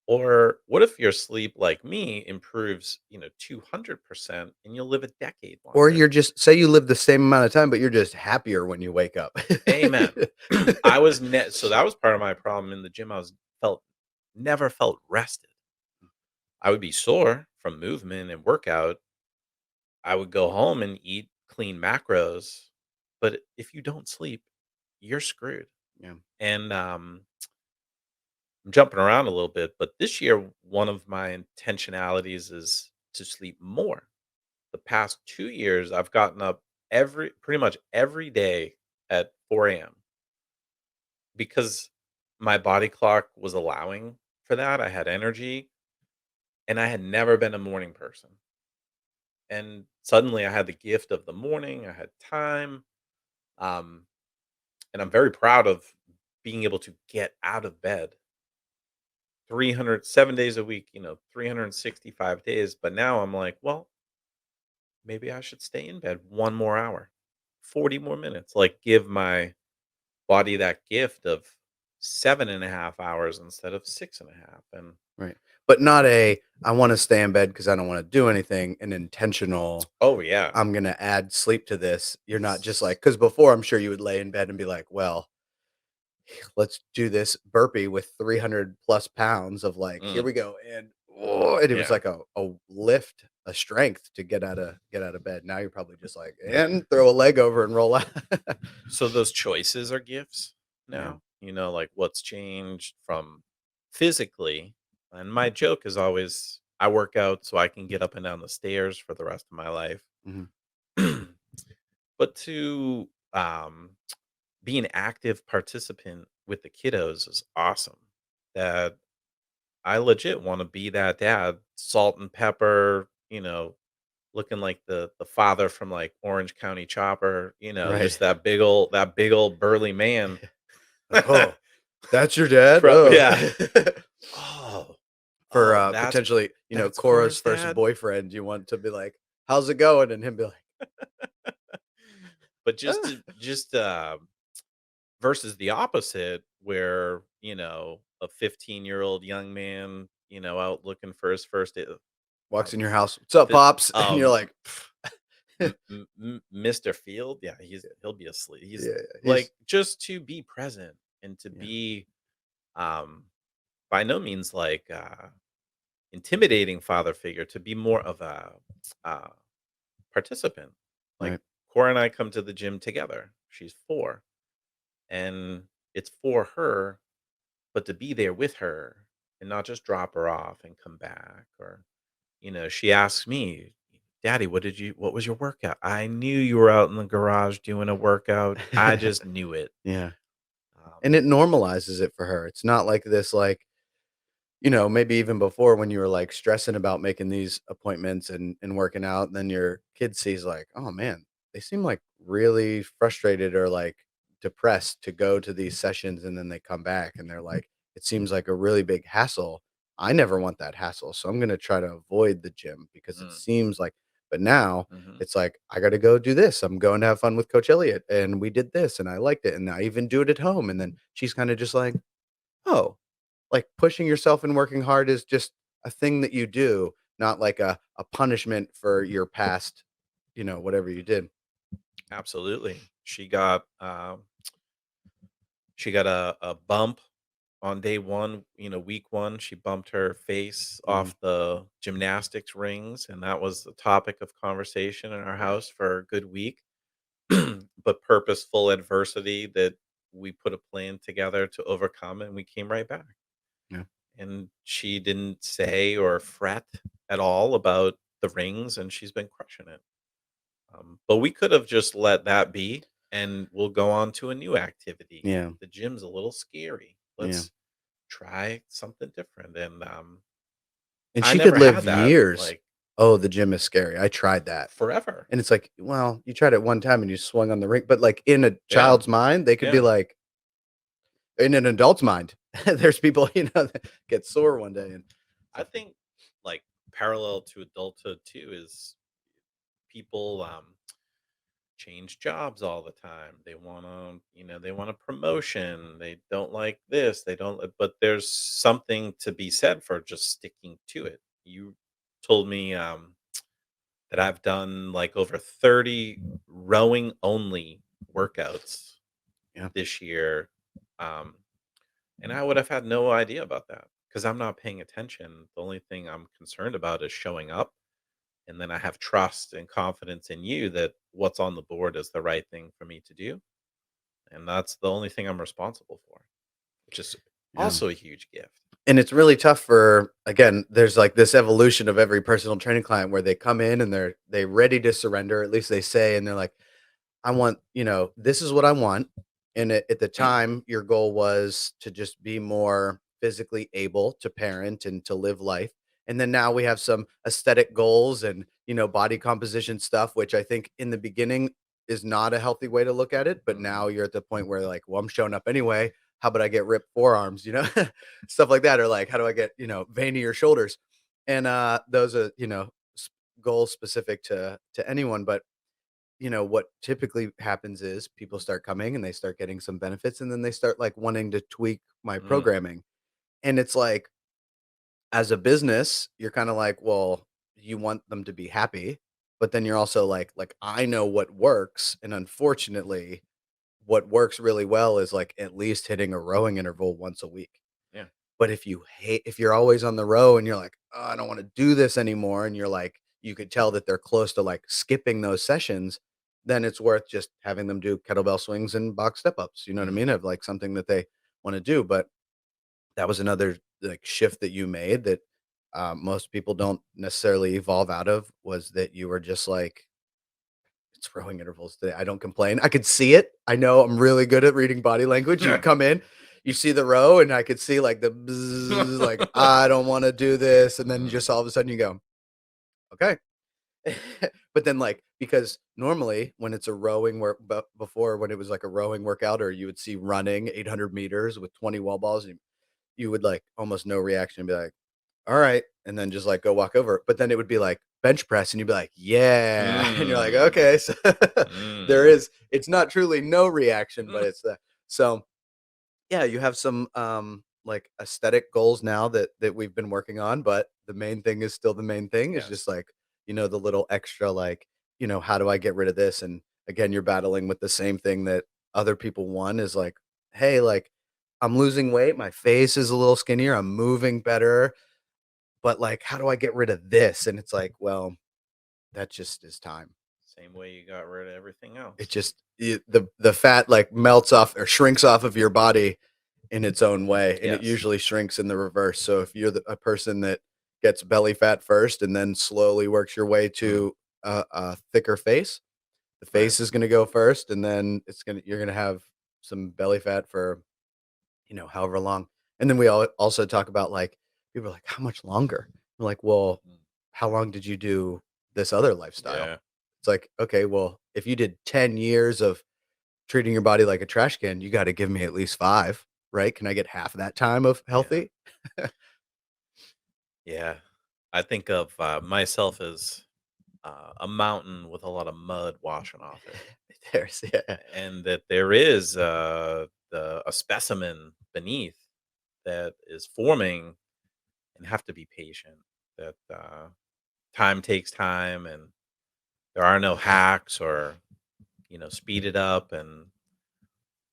Or what if your sleep, like me, improves, 200% and you'll live a decade Or longer? you're just say you live the same amount of time, but you're just happier when you wake up. Amen. So that was part of my problem in the gym. Felt never felt rested. I would be sore from movement and workout. I would go home and eat clean macros, but if you don't sleep, you're screwed. Yeah, And I'm jumping around a little bit, but this year one of my intentionalities is to sleep more. The past 2 years, I've gotten up pretty much every day at 4 AM because my body clock was allowing for that. I had energy, and I had never been a morning person. And suddenly I had the gift of the morning, I had time, um, and I'm very proud of being able to get out of bed 307 days a week, 365 days, but now I'm like, "Well, maybe I should stay in bed 1 more hour, 40 more minutes." Like, give my body that gift of 7.5 hours instead of 6.5, and right. But not a, "I wanna stay in bed because I don't wanna do anything," an intentional, oh, yeah. "I'm gonna add sleep to this." You're not just like S because before, I'm sure you would lay in bed and be like, "Well, let's do this burpee with 300 plus pounds of like, here mm, we go, and oh, and it was Yeah. like a lift, a strength to get out of bed. Now you're probably just like, and throw a leg over and roll out. So those choices are gifts Yeah. now? Like what's changed from physically? And my joke is always I work out so I can get up and down the stairs for the rest of my life. Mhm. But to be an active participant with the kiddos is awesome. That I legit want to be that dad, salt and pepper, looking like the father from like Orange County Chopper, Right. just that big old burly man. Oh, that's your dad? Oh. Yeah. Oh, For, oh, that's potentially, that's Cora's Cora's first dad. boyfriend, you want to be like, "How's it going?" And him be like, But just "Ah." to just versus the opposite, where a 15-year-old young man, out looking for his first Walks um, in your house, "What's up, the, pops?" And you're um like, Mr. Field, yeah, he'll be asleep. yeah, He's yeah, like just to be present and to yeah, be um by no means like intimidating father figure, to be more of a uh participant. Like right, Cora and I come to the gym together. She's 4, and it's for her, but to be there with her and not just drop her off and come back. Or she asks me, "Daddy, what was your workout? I knew you were out in the garage doing a workout. I just knew it." yeah, Um, and it normalizes it for her. It's not like this, like, maybe even before when you were, like, stressing about making these appointments and working out, and then your kid sees like, "Oh, man, they seem, like, really frustrated or, like, depressed to go to these sessions," and then they come back and they're like, "It seems like a really big hassle. I never want that hassle, so I'm gonna try to avoid the gym because it mm, seems like." But now mhm. it's like, "I gotta go do this. I'm going to have fun with Coach Elliott, and we did this, and I liked it, and I even do it at home," and then she's kinda just like, "Oh." Like, pushing yourself and working hard is just a thing that you do, not like a punishment for your past, whatever you did. Absolutely. She got a bump on day 1, week 1. She bumped her face Mhm. off the gymnastics rings, and that was the topic of conversation in our house for a good week. But purposeful adversity that we put a plan together to overcome, and we came right back. Yeah. And she didn't say or fret at all about the rings, and she's been crushing it. But we could have just let that be, and we'll go on to a new activity. Yeah. The gym's a little scary. Yeah. Let's try something different. And And I she could never live had that years. like "Oh, the gym is scary. I tried that." forever. And it's like, well, you tried it one time and you swung on the ring, but, like, in a Yeah, child's mind, they could be yeah. like in an adult's mind, there's people, that get sore one day and I stuff. think like parallel to adulthood too is people change jobs all the time. They want a promotion. They don't like this. They don't but there's something to be said for just sticking to it. You told me that I've done like over 30 rowing only workouts Yeah. this year. Um and I would have had no idea about that because I'm not paying attention. The only thing I'm concerned about is showing up, and then I have trust and confidence in you that what's on the board is the right thing for me to do, and that's the only thing I'm responsible for, which is Yeah. also a huge gift. And it's really tough for, again, there's like this evolution of every personal training client where they come in and they ready to surrender, at least they say, and they're like, I want, this is what I want. And at the time, your goal was to just be more physically able to parent and to live life. And then now we have some aesthetic goals and, body composition stuff, which I think in the beginning is not a healthy way to look at it. But Mhm, now you're at the point where, like, well, I'm showing up anyway. How about I get ripped forearms, stuff like that? Or like, how do I get, veinier shoulders? And those are, goals specific to anyone. But what typically happens is people start coming and they start getting some benefits and then they start like wanting to tweak my mm, programming. And it's like, as a business, you're kind of like, well, you want them to be happy, but then you're also like I know what works, and unfortunately, what works really well is like at least hitting a rowing interval once a week. yeah. But if you're always on the row and you're like, "Oh, I don't wanna do this anymore," and you're like you could tell that they're close to, like, skipping those sessions, then it's worth just having them do kettlebell swings and box step ups, you know what I Mhm. mean? Of, like, something that they wanna do, but that was another, like, shift that you made that, most people don't necessarily evolve out of, was that you were just like, "It's rowing intervals today, I don't complain." I could see it. I know I'm really good at reading body language. You'd come in, you see the row, and I could see, like, the bzz, like, "I don't wanna do this," and then Mm. just all of a sudden you go, "Okay." But then, like, because normally when it's a rowing work but before when it was like a rowing workout or you would see running 800 meters with 20 wall balls, you would, like, almost no reaction and be like, "Alright," and then just, like, go walk over. But then it would be like bench press and you'd be like, "Yeah," and you're like, "Okay." Mm. So there Mm. is it's not truly no reaction, but Mm. it's the so yeah, you have some, like, aesthetic goals now that we've been working on, but the main thing is still the main thing. Is Yes. just, like, the little extra, like, "How do I get rid of this?" And, again, you're battling with the same thing that other people want is, like, "Hey, like, I'm losing weight, my face is a little skinnier, I'm moving better, but, like, how do I get rid of this?" And it's like, well, that just is time. Same way you got rid of everything It else. just the fat, like, melts off or shrinks off of your body in its own way, and it Yes. usually shrinks in the reverse. So if you're a person that gets belly fat first and then slowly works your way Mm. to a thicker face, the Right. face is gonna go first, and then you're gonna have some belly fat for, however long. And then we also talk about, like, people are like, "How much longer?" We're like, "Well, Mm. how long did you do this other lifestyle?" Yeah. It's like, "Okay, well, if you did 10 years of treating your body like a trash can, you gotta give me at least 5, right? Can I get half of that time of Yeah. healthy?" Yeah. I think of, myself as, a mountain with a lot of mud washing off it, Yeah, and that there is, a specimen beneath that is forming, and have to be patient. That, time takes time, and there are no hacks or, speed it up. And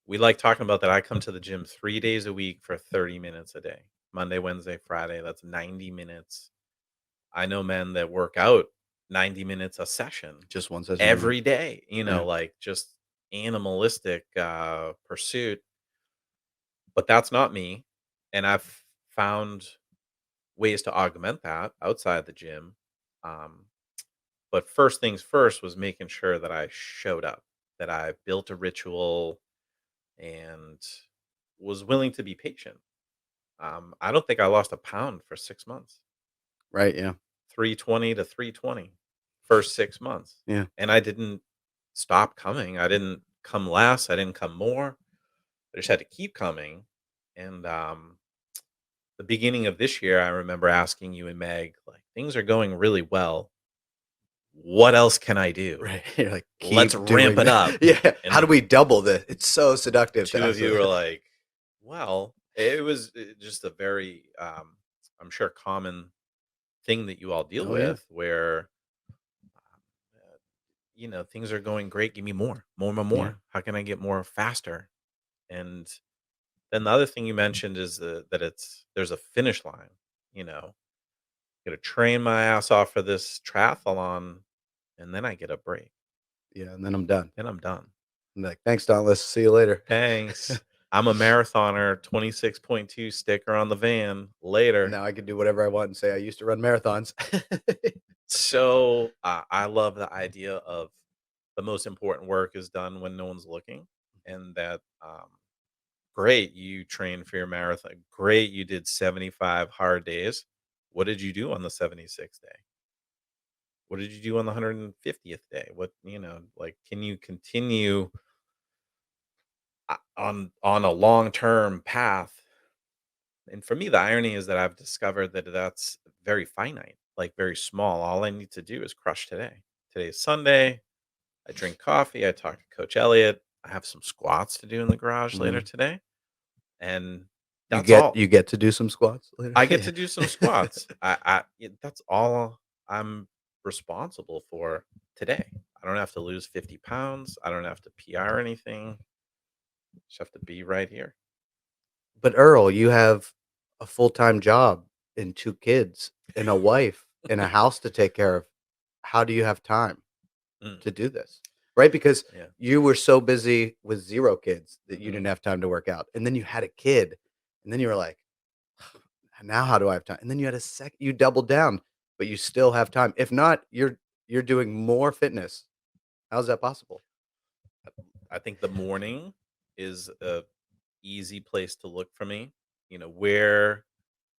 we like talking about that. I come to the gym 3 days a week for 30 minutes a day. Monday, Wednesday, Friday. That's 90 minutes. I know men that work out 90 minutes a session just one session a week. every day, Yeah, like just animalistic pursuit. But that's not me. And I've found ways to augment that outside the gym. Um, but first things first was making sure that I showed up, that I built a ritual and was willing to be patient. I don't think I lost a pound for 6 months, right, yeah, 320 to 320, first 6 months. yeah, And I didn't stop coming. I didn't come less. I didn't come more. I just had to keep coming. And the beginning of this year, I remember asking you and Meg, like, things are going really well. What else can I do? right. You're like, Let's "Keep ramp doing it that." up. Yeah, how do And we double this? It's so seductive to two of ask you were that. like, well, it was just a very, I'm sure, common thing that you all deal Oh, yeah, with where, things are going great. Give me more, more, more, yeah, more. How can I get more faster? And then the other thing you mentioned is that there's a finish line. You know, Got to train my ass off for this triathlon, and then I get a break. yeah, and then I'm done. Then I'm done. I'm like, "Thanks, Dauntless, see you later." Thanks. I'm a marathoner. 26.2 sticker on the van. Later. Now I can do whatever I want and say I used to run marathons. So I love the idea of the most important work is done when no one's looking, and that great you trained for your marathon. Great you did 75 hard days. What did you do on the 76th day? What did you do on the 150th day? Like, can you continue on a long term path? And for me, the irony is that I've discovered that that's very finite, like very small. All I need to do is crush today. Today's Sunday. I drink coffee. I talk to Coach Elliott. I have some squats to do in the garage later Mhm. today. And You that's get all. you get to do some squats later? I get Yeah. to do some squats. That's all I'm responsible for today. I don't have to lose 50 pounds. I don't have to PR anything. Just have to be right here. But Earl, you have a full-time job and 2 kids and a wife and a house to take care of. How do you have time Mm, to do this? Right? Because yeah. you were so busy with 0 kids that you Mhm. didn't have time to work out. And then you had a kid, and then you were like, "Now how do I have time?" And then you had a you doubled down, but you still have time. If not, you're doing more fitness. How's that possible? I think the morning is a easy place to look for me. Where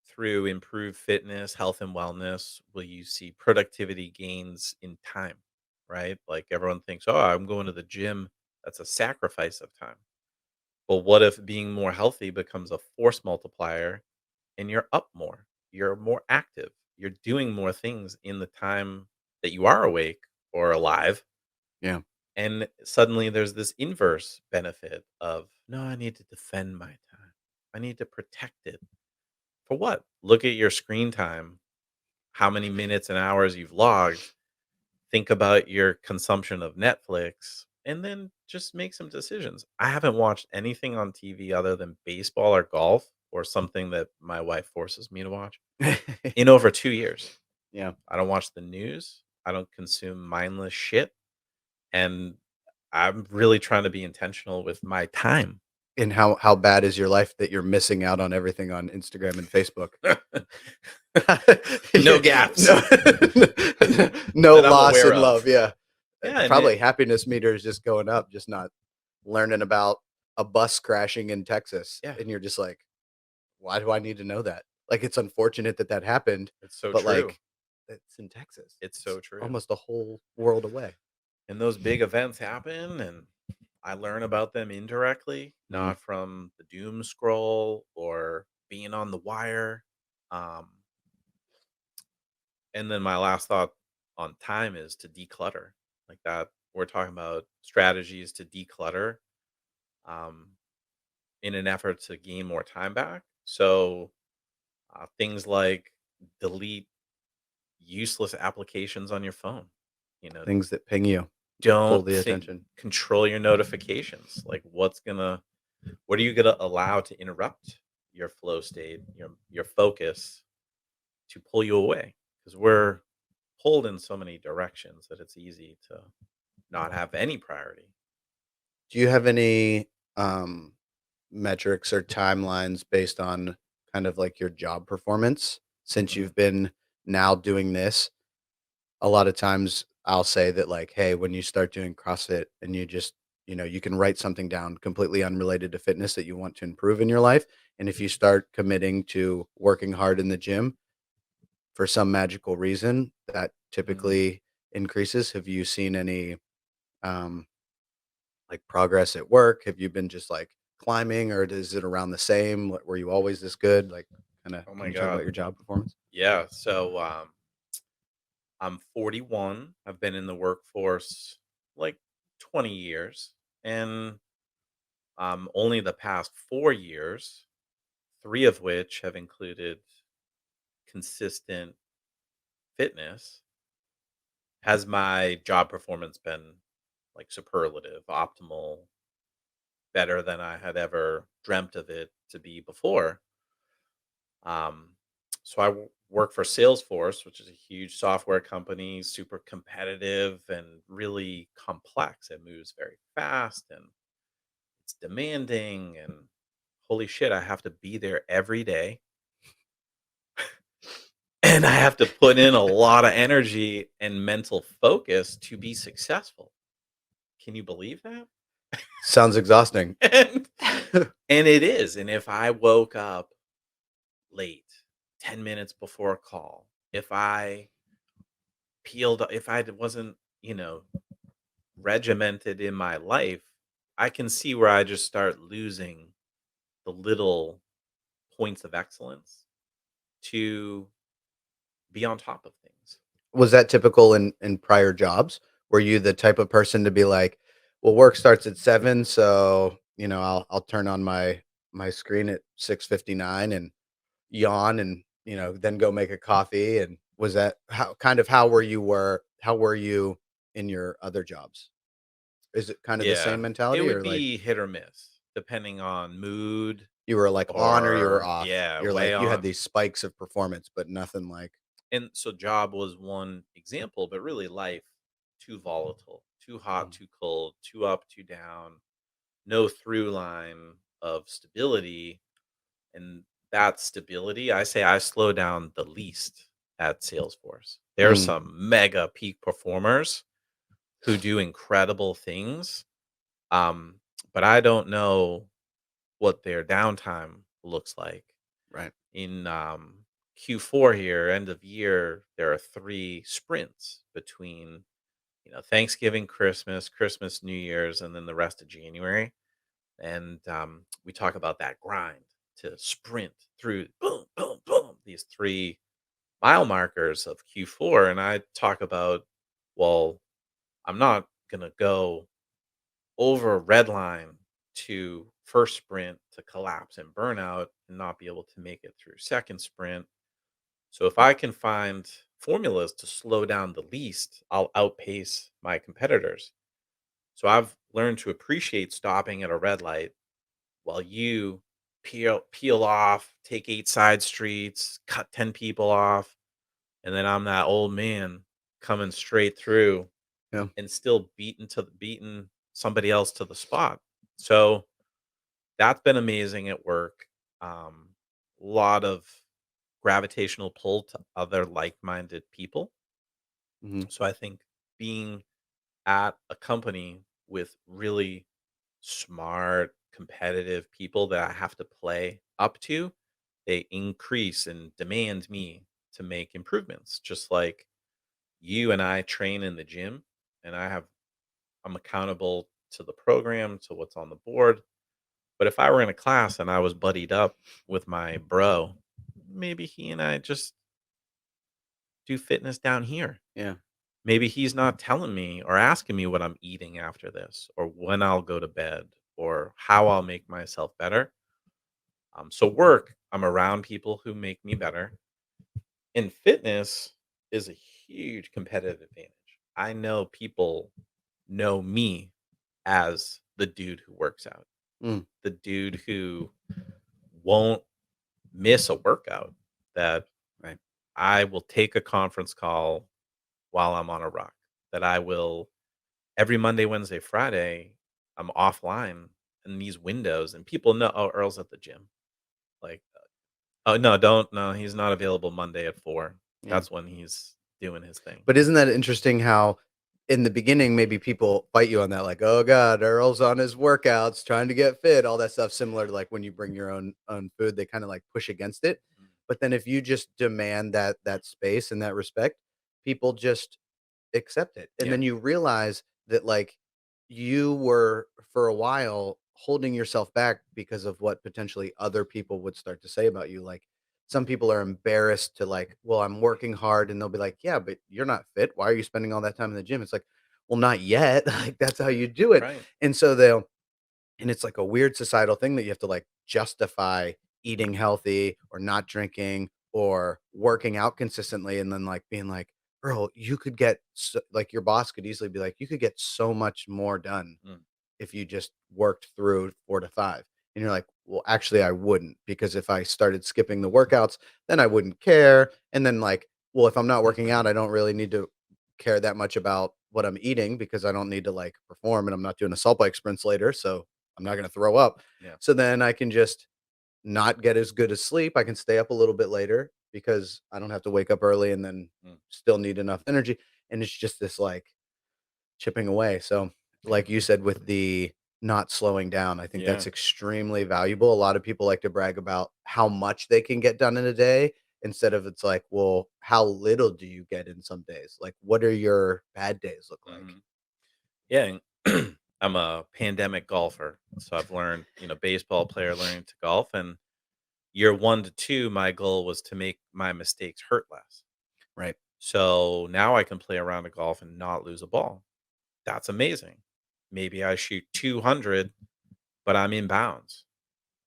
through improved fitness, health, and wellness will you see productivity gains in time, right? Like everyone thinks, oh, I'm going to the gym. That's a sacrifice of time. But what if being more healthy becomes a force multiplier and you're up more? You're more active. You're doing more things in the time that you are awake or alive. Yeah. And suddenly there's this inverse benefit of, no, I need to defend my time. I need to protect it. For what? Look at your screen time, how many minutes and hours you've logged. Think about your consumption of Netflix and then just make some decisions. I haven't watched anything on TV other than baseball or golf or something that my wife forces me to watch in over 2 years. Yeah. I don't watch the news. I don't consume mindless shit, and I'm really trying to be intentional with my time. And how bad is your life that you're missing out on everything on Instagram and Facebook? No Yeah, gaps no no that I'm loss aware in of. love, yeah. Yeah, and Probably happiness meter is just going up, just not learning about a bus crashing in Texas, yeah, and you're just like, "Why do I need to know that?" Like, it's unfortunate that that happened, it's so but, true. like, it's in Texas. It's It's so true. almost a whole world away. And those big events happen, and I learn about them indirectly, Mhm. not from the doom scroll or being on the wire. Um, and then my last thought on time is to declutter. Like that, we're talking about strategies to declutter um, in an effort to gain more time back. So things like delete useless applications on your phone. You know, Things that ping you, pull don't the think attention. control your notifications. Like what are you gonna allow to interrupt your flow state, your focus to pull you away? Because we're pulled in so many directions that it's easy to not have any priority. Do you have any, metrics or timelines based on kind of like your job performance since Mm, you've been now doing this? A lot of times I'll say that like, hey, when you start doing CrossFit and you just, you can write something down completely unrelated to fitness that you want to improve in your life. And if you start committing to working hard in the gym for some magical reason, that mhm. typically increases. Have you seen any um like progress at work? Have you been just like climbing or is it around the same? Were you always this good? Like kind of Oh can my you talk about god. your job performance? Yeah. So I'm 41. I've been in the workforce like 20 years. And only the past 4 years, three of which have included consistent fitness, has my job performance been like superlative, optimal, better than I had ever dreamt of it to be before. Um, so work for Salesforce, which is a huge software company, super competitive and really complex. It moves very fast and it's demanding. And holy shit, I have to be there every day. And I have to put in a lot of energy and mental focus to be successful. Can you believe that? Sounds exhausting. and, and it is. And if I woke up late, 10 minutes before a call, if I wasn't, regimented in my life, I can see where I just start losing the little points of excellence to be on top of things. Was that typical in prior jobs? Were you the type of person to be like, well, work starts at 7, so I'll turn on my screen at 6:59 and yawn and then go make a coffee? And was that how were you in your other jobs? Is it kind of the same Yeah, it mentality would or like be hit or miss depending on mood. You were, like, on or you were or off. yeah, You're way like you had on. these spikes of performance, but nothing like And so job was one example, but really life too volatile, too hot, Mhm. too cold, too up, too down, no through line of stability. And that stability, I say I slow down the least at Salesforce. There are Mm, some mega peak performers who do incredible things. Um, but I don't know what their downtime looks like. right. In Q4 here, end of year, there are 3 sprints between Thanksgiving, Christmas, Christmas, New Year's, and then the rest of January. And we talk about that grind to sprint through boom, boom, boom, these 3 mile markers of Q4. And I talk about, well, I'm not gonna go over a red line to first sprint to collapse and burnout and not be able to make it through second sprint. So if I can find formulas to slow down the least, I'll outpace my competitors. So I've learned to appreciate stopping at a red light while you peel off, take 8 side streets, cut 10 people off, and then I'm that old man coming straight through Yeah. and still beating somebody else to the spot. So that's been amazing at work. Lot of gravitational pull to other like-minded people. Mhm. So I think being at a company with really smart, competitive people that I have to play up to, they increase and demand me to make improvements. Just like you and I train in the gym, and I'm accountable to the program, to what's on the board. But if I were in a class and I was buddied up with my bro, maybe he and I just do fitness down here. Yeah. Maybe he's not telling me or asking me what I'm eating after this, or when I'll go to bed, or how I'll make myself better. So work, I'm around people who make me better. And fitness is a huge competitive advantage. I know people know me as the dude who works out, Mm, the dude who won't miss a workout, that right. I will take a conference call while I'm on a rock, that I will every Monday, Wednesday, Friday, I'm offline in these windows and people know, oh, Earl's at the gym. Like, oh no, don't no, he's not available Monday at 4. Yeah. That's when he's doing his thing. But isn't that interesting how in the beginning, maybe people fight you on that, like, "Oh god, Earl's on his workouts, trying to get fit," all that stuff similar to, like, when you bring your own food, they kinda, like, push against it. Mm. But then if you just demand that space and that respect, people just accept it, and Yeah, then you realize that, like, you were, for a while, holding yourself back because of what potentially other people would start to say about you, like, some people are embarrassed to, like, "Well, I'm working hard," and they'll be like, "Yeah, but you're not fit. Why are you spending all that time in the gym?" It's like, "Well, not yet." Like, that's how you do it, right. and so they'll and it's like a weird societal thing that you have to, like, justify eating healthy or not drinking or working out consistently and then, like, being like, "Earl, you could get like, your boss could easily be like, "You could get so much more done Mm, if you just worked through 4 to 5." And you're like, "Well, actually, I wouldn't, because if I started skipping the workouts, then I wouldn't care, and then, like, well, if I'm not working out, I don't really need to care that much about what I'm eating because I don't need to, like, perform, and I'm not doing assault bike sprints later, so I'm not gonna throw up. yeah. So then I can just not get as good as sleep. I can stay up a little bit later because I don't have to wake up early and then Mm, still need enough energy." And it's just this, like, chipping away. So, like you said, with the not slowing down, I think yeah. that's extremely valuable. A lot of people like to brag about how much they can get done in a day instead of, it's like, well, how little do you get in some days? Like, what are your bad days look like? Mhm. Yeah, and I'm a pandemic golfer, so I've learned, baseball player learning to golf, and year 1 to 2, my goal was to make my mistakes hurt less. Right. So now I can play around a golf and not lose a ball. That's amazing. Maybe I shoot 200, but I'm in bounds,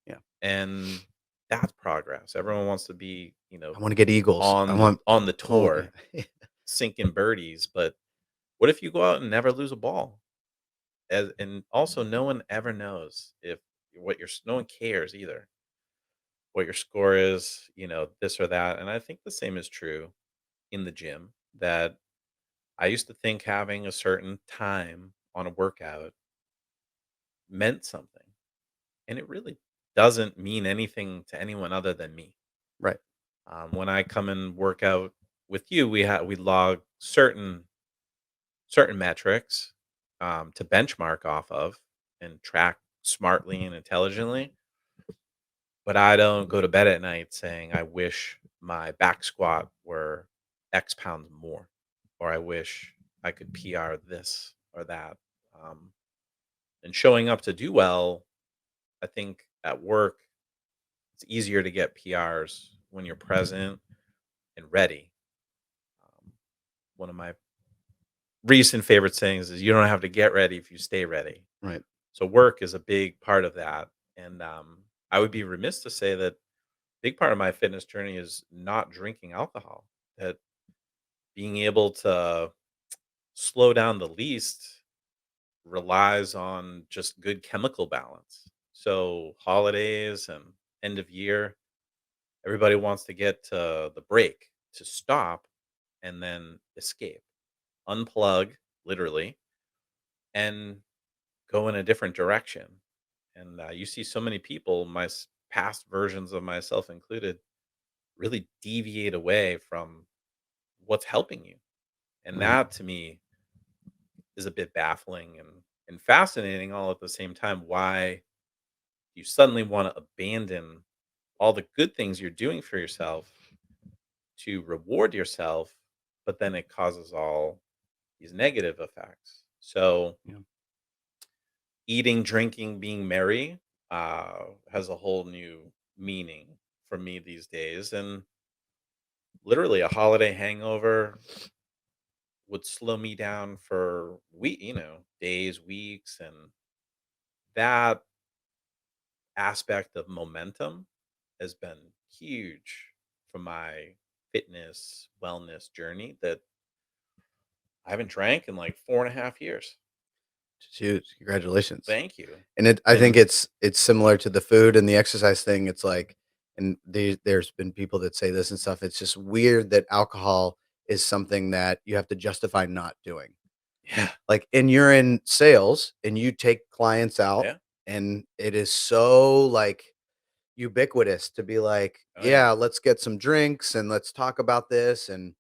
Yeah. and that's progress. Everyone wants to be, I want to get eagles. I on the want on the home. tour, Yeah. sinking birdies, but what if you go out and never lose a ball? And also, no one ever knows if no one cares either. what your score is, this or that. And I think the same is true in the gym, that I used to think having a certain time on a workout meant something. And it really doesn't mean anything to anyone other than me. Right. When I come and work out with you, we log certain metrics to benchmark off of and track smartly and intelligently. But I don't go to bed at night saying I wish my back squat were X pounds more, or I wish I could PR this or that. Um, and showing up to do well, I think at work it's easier to get PRs when you're present and ready. One of my recent favorite sayings is, "You don't have to get ready if you stay ready." Right. So work is a big part of that, and I would be remiss to say that big part of my fitness journey is not drinking alcohol. That being able to slow down the least relies on just good chemical balance. So holidays and end of year, everybody wants to get to the break to stop and then escape, unplug, literally, and go in a different direction. And you see so many people, past versions of myself included, really deviate away from what's helping you. And Right. that to me is a bit baffling and fascinating all at the same time. Why you suddenly want to abandon all the good things you're doing for yourself to reward yourself, but then it causes all these negative effects. So Yeah. eating, drinking, being merry has a whole new meaning for me these days. And literally, a holiday hangover would slow me down for days, weeks, and that aspect of momentum has been huge for my fitness wellness journey that I haven't drank in like 4.5 years. Huge. Congratulations. Thank you. And I think And it's similar to the food and the exercise thing. It's like, and there's been people that say this and stuff. It's just weird that alcohol is something that you have to justify not doing. yeah, Like, and you're in sales and you take clients out, yeah, and it is so like ubiquitous to be like, oh yeah, yeah, let's get some drinks and let's talk about this. And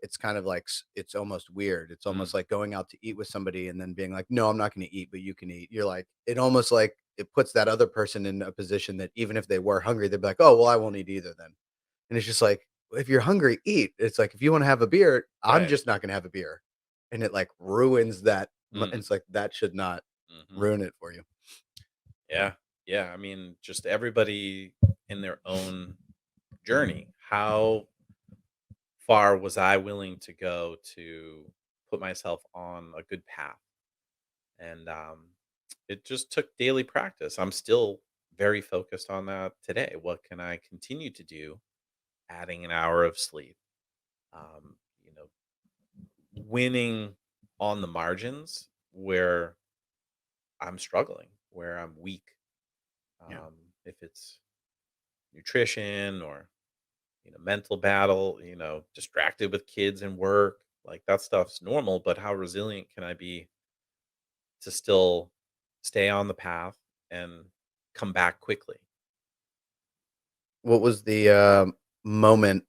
it's kind of like it's almost weird. It's mm, almost like going out to eat with somebody and then being like, "No, I'm not gonna eat, but you can eat." You're like, it almost like it puts that other person in a position that even if they were hungry, they'd be like, "Oh, well, I won't eat either then." And it's just like, if you're hungry, eat. It's like, if you wanna have a beer, I'm right, just not gonna have a beer. And it, like, ruins that mm, it's like, that should not hmm, ruin it for you. yeah, yeah. I mean, just everybody in their own journey. How far was I willing to go to put myself on a good path? And it just took daily practice. I'm still very focused on that today. What can I continue to do? Adding an hour of sleep, um, you know, winning on the margins where I'm struggling, where I'm weak. Yeah. If it's nutrition or mental battle, distracted with kids and work, like that stuff's normal. But how resilient can I be to still stay on the path and come back quickly? What was the, moment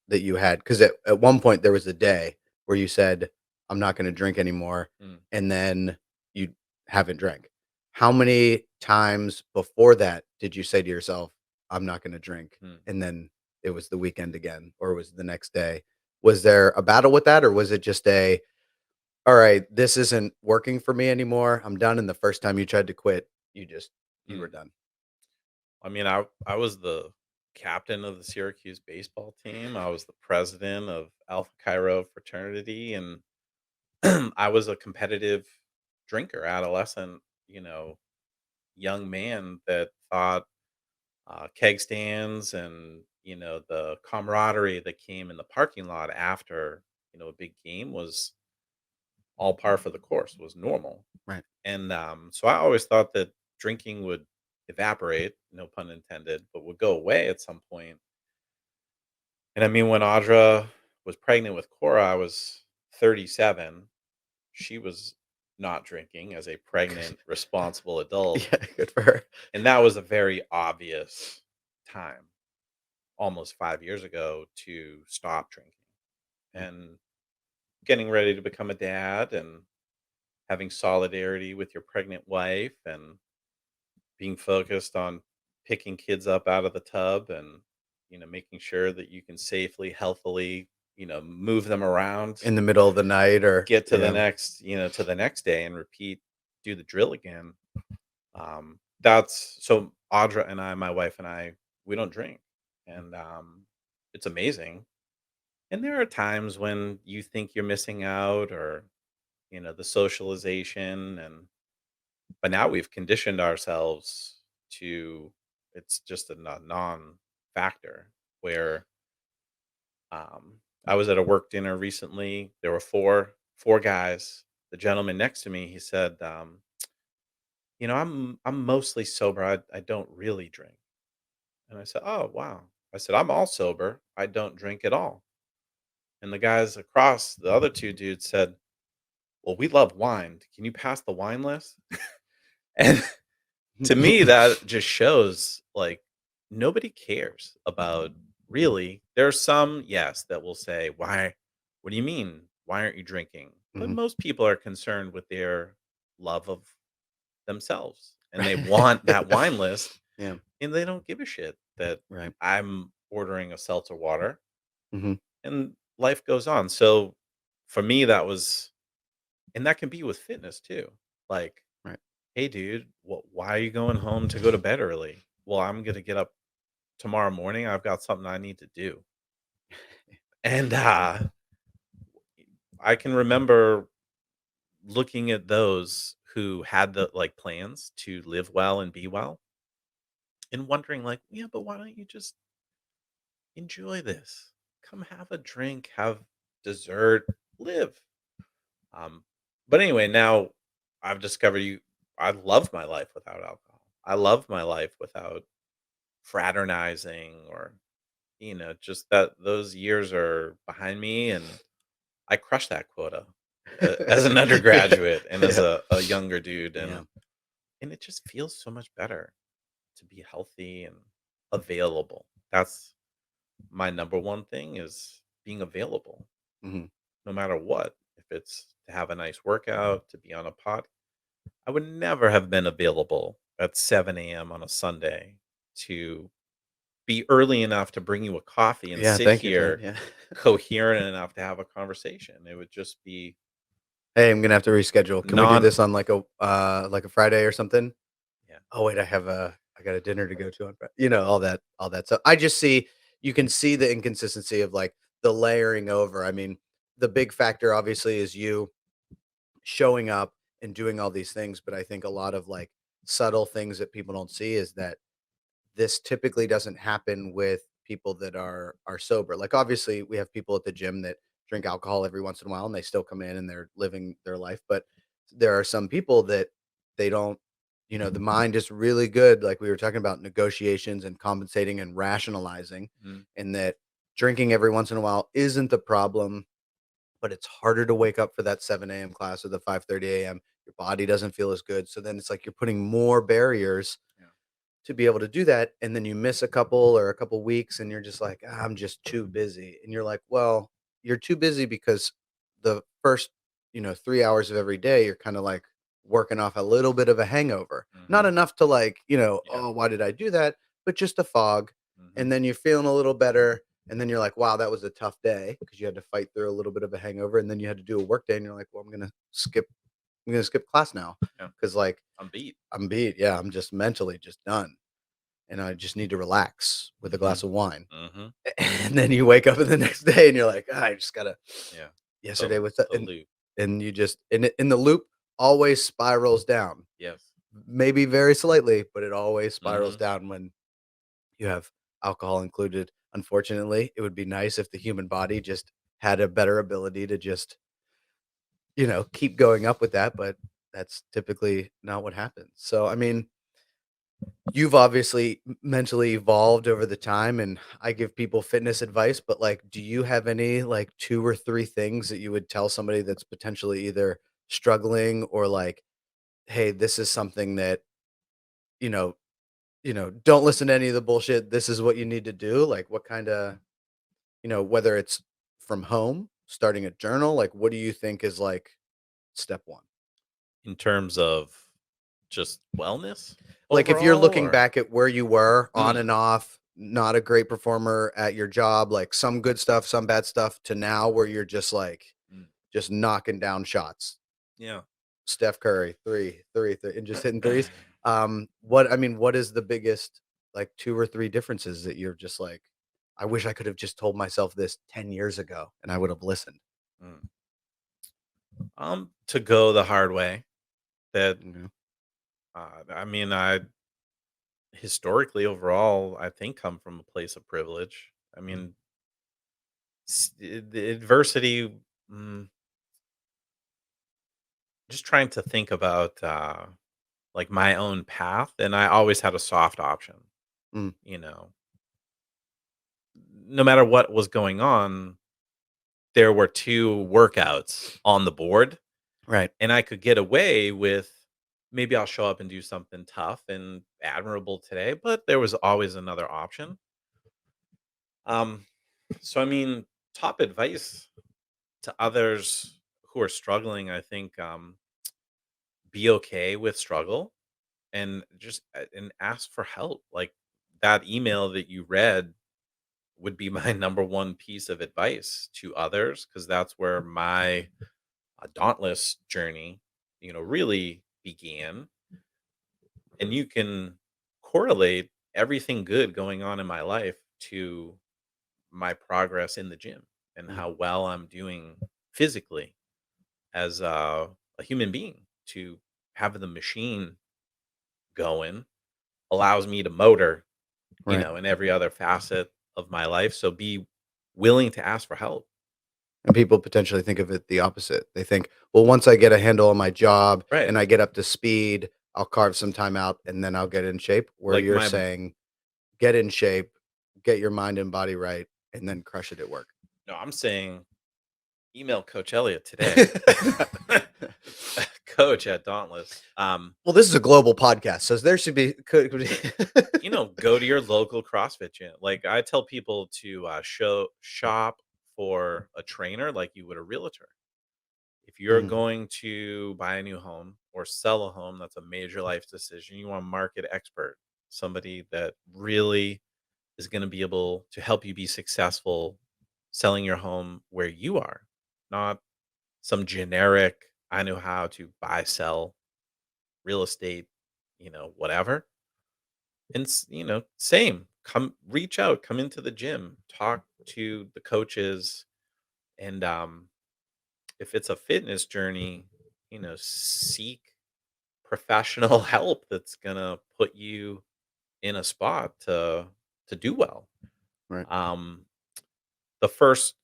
that you had? Because at one point, there was a day where you said, "I'm not gonna drink anymore," Mm, and then you haven't drank. How many times before that did you say to yourself, "I'm not gonna drink," mm. and then it was the weekend again, or was it the next day? Was there a battle with that, or was it just "Alright, this isn't working for me anymore, I'm done," and the first time you tried to quit, you were Mm. done? I mean, I was the captain of the Syracuse baseball team. I was the president of Alpha Chi fraternity, and I was a competitive drinker, adolescent, you know, young man that thought keg stands and the camaraderie that came in the parking lot after a big game was all par for the course, was normal. Right. And so I always thought that drinking would evaporate, no pun intended, but would go away at some point. And I mean, when Audra was pregnant with Cora, I was 37. She was not drinking as a pregnant, responsible adult. Yeah, good for her. And that was a very obvious time, almost 5 years ago, to stop drinking. Mm. And getting ready to become a dad and having solidarity with your pregnant wife and being focused on picking kids up out of the tub and making sure that you can safely, healthily, move them around, In the middle of the night or get to the yeah. next, to the next day and repeat, do the drill again. That's so Audra and I, my wife and I, we don't drink. And it's amazing. And there are times when you think you're missing out or, the socialization and but now we've conditioned ourselves to it's just a non-factor where I was at a work dinner recently. There were four guys. The gentleman next to me, he said, I'm mostly sober. I don't really drink. And I said, "Oh, wow." I said, "I'm all sober. I don't drink at all." And the guys across, the other two dudes said, "Well, we love wine. Can you pass the wine list?" And to me, that just shows, like, nobody cares about really there are some, yes, that will say, "Why what do you mean? Why aren't you drinking?" But Mhm. most people are concerned with their love of themselves, and they want that wine list, Yeah, and they don't give a shit that right. I'm ordering a seltzer water, Mhm. and life goes on. So, for me, that was and that can be with fitness too. Like, Right. "Hey, dude, why are you going home to go to bed early?" "Well, I'm gonna get up tomorrow morning. I've got something I need to do." And I can remember looking at those who had the like plans to live well and be well and wondering, like, yeah, but why don't you just enjoy this? Come have a drink, have dessert, live. Um, but anyway, now I've discovered I love my life without alcohol. I love my life without fraternizing or just that those years are behind me and I crushed that quota as an Yeah, undergraduate and as yeah, a younger dude yeah. and it just feels so much better to be healthy and available. That's my number one thing is being available Mhm. no matter what. If it's to have a nice workout, to be on a pot, I would never have been available at 7 a.m. on a Sunday to be early enough to bring you a coffee and Yeah, sit thank you, man, here yeah. coherent enough to have a conversation. It would just be "Hey, I'm gonna have to reschedule. Can we do non this on, like a Friday or something?" yeah. "Oh, wait, I got a dinner to go to on Fri" all that stuff. I just see you can see the inconsistency of, like, the layering over. I mean, the big factor obviously is you showing up and doing all these things, but I think a lot of, like, subtle things that people don't see is that this typically doesn't happen with people that are sober. Like obviously we have people at the gym that drink alcohol every once in a while and they still come in and they're living their life, but there are some people that they don't, the mind is really good like we were talking about negotiations and compensating and rationalizing, Mhm. and that drinking every once in a while isn't the problem, but it's harder to wake up for that 7 a.m. class or the 5:30 a.m. Your body doesn't feel as good. So then it's like you're putting more barriers Yeah. to be able to do that, and then you miss a couple or a couple weeks and you're just like, "Ah, I'm just too busy." And you're like, "Well, you're too busy because the first, 3 hours of every day you're kind of like working off a little bit of a hangover. Not Mhm. enough to like, Yeah. oh, why did I do that? But just a fog. Mhm. And then you're feeling a little better and then you're like, "Wow, that was a tough day because you had to fight through a little bit of a hangover and then you had to do a work day and you're like, "Well, I'm going to skip class now Yeah. cuz like I'm beat. I'm beat. Yeah, I'm just mentally just done and I just need to relax with a glass Mhm. of wine." Mhm. And then you wake up in the next day and you're like, "Ah, I just gotta Yeah. yesterday The was the," the loop. and you just in the loop always spirals down. Yes. Maybe very slightly, but it always spirals Mhm. down when you have alcohol included. Unfortunately, it would be nice if the human body just had a better ability to just, keep going up with that, but that's typically not what happens. So, I mean, You've obviously mentally evolved over the time, and I give people fitness advice, but, like, do you have any, like, 2 or 3 things that you would tell somebody that's potentially either struggling or like, "Hey, this is something that, you know don't listen to any of the bullshit. This is what you need to do." Like, what kinda whether it's from home, starting a journal, like, what do you think is, like, step 1? In terms of just wellness Like, if you're overall, looking or back at where you were on mm, and off, not a great performer at your job, like, some good stuff, some bad stuff, to now where you're just, like, mm, just knocking down shots. yeah. Steph Curry, 3, 3, 3, and just hitting threes. What is the biggest, like, 2 or 3 differences that you're just like, "I wish I could have just told myself this 10 years ago, and I would have listened." Mm. To go the hard way. That Mhm, I mean, I historically overall, I think come from a place of privilege. I mean, the adversity. Mm, just trying to think about like my own path, and I always had a soft option. mm, You know, no matter what was going on, there were two workouts on the board, right, and I could get away with maybe I'll show up and do something tough and admirable today, but there was always another option. Um, so I mean, top advice to others who are struggling, I think, be okay with struggle and just and ask for help. Like that email that you read would be my number one piece of advice to others because that's where my Dauntless journey, really began. And you can correlate everything good going on in my life to my progress in the gym and mm, how well I'm doing physically as a human being. To have the machine going allows me to motor, right. in every other facet of my life. So be willing to ask for help. And people potentially think of it the opposite. They think, "Well, once I get a handle on my job Right. and I get up to speed, I'll carve some time out and then I'll get in shape," where Like you're my saying, "Get in shape, get your mind and body right, and then crush it at work." No, I'm saying email Coach Elliott today. Coach at Dauntless. Well, this is a global podcast, so there should be could Go to your local CrossFit gym. Like I tell people to shop for a trainer like you would a realtor. If you're Mhm, going to buy a new home or sell a home, that's a major life decision. You want a market expert, somebody that really is going to be able to help you be successful selling your home where you are, not some generic, I know how to buy, sell real estate, whatever. And, same, come reach out, come into the gym, talk to the coaches. And if it's a fitness journey, seek professional help that's going to put you in a spot to do well. right, Um, the first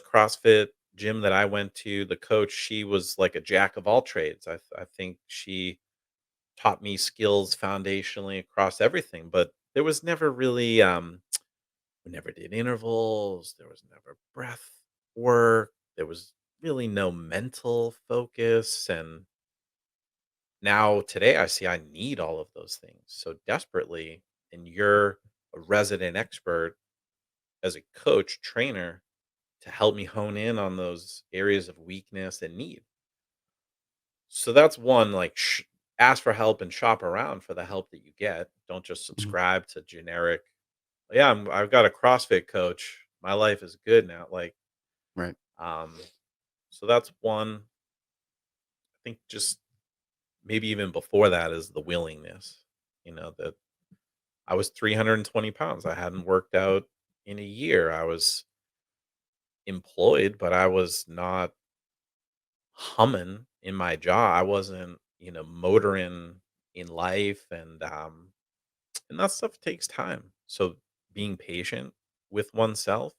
CrossFit gym that I went to, the coach, she was like a jack of all trades. I think she taught me skills foundationally across everything, but there was never really we never did intervals, there was never breath work, there was really no mental focus. And now today I see I need all of those things so desperately. And you're a resident expert as a coach, trainer, to help me hone in on those areas of weakness and need. So that's one, like, ask for help and shop around for the help that you get. Don't just mhm, subscribe to generic. Yeah, I've got a CrossFit coach. My life is good now. Like, right, um, so that's one. I think just maybe even before that is the willingness. That I was 320 pounds. I hadn't worked out in a year. I was employed, but I was not humming in my jaw. I wasn't, motoring in life, and that stuff takes time. So being patient with oneself,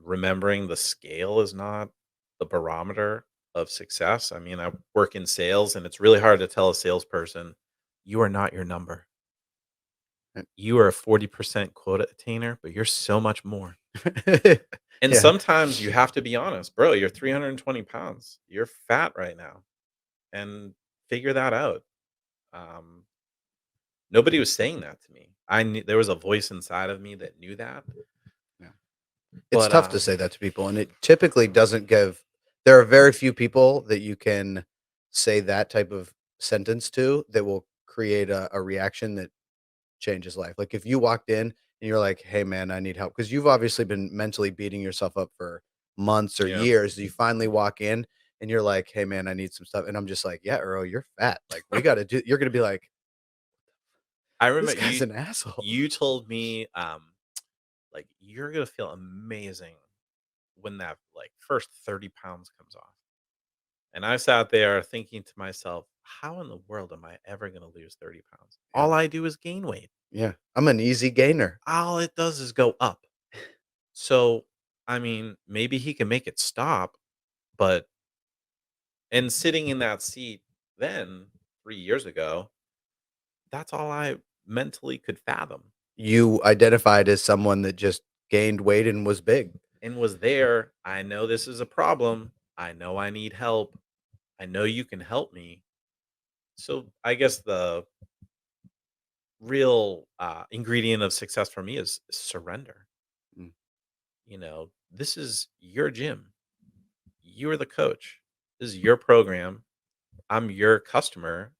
remembering the scale is not the barometer of success. I mean, I work in sales and it's really hard to tell a salesperson You are not your number. Uh, You are a 40% quota attainer, but you're so much more. And Yeah. sometimes you have to be honest, bro, you're 320 pounds. You're fat right now. And figure that out. Um, Nobody was saying that to me. I knew there was a voice inside of me that knew that. Yeah. It's But tough to say that to people, and it typically doesn't give there are very few people that you can say that type of sentence to that will create a reaction that changes life. Like, if you walked in and you're like, "Hey, man, I need help," because 'cause you've obviously been mentally beating yourself up for months or yeah, years, you finally walk in and you're like, "Hey, man, I need some stuff," and I'm just like, "Yeah, Earl, you're fat, like, we gotta do" you're gonna be like, I "This remember guy's an asshole." you told me like you're gonna feel amazing when that like first 30 pounds comes off. And I sat there thinking to myself, how in the world am I ever gonna lose 30 pounds? Yeah, All I do is gain weight. yeah, I'm an easy gainer. All it does is go up. So, I mean, maybe he can make it stop, but and sitting in that seat then 3 years ago, that's all I mentally could fathom You identified as someone that just gained weight and was big. and was there. I know this is a problem. I know I need help. I know you can help me. So I guess the real ingredient of success for me is surrender. Mm, This is your gym. You're the coach. This is your program. I'm your customer,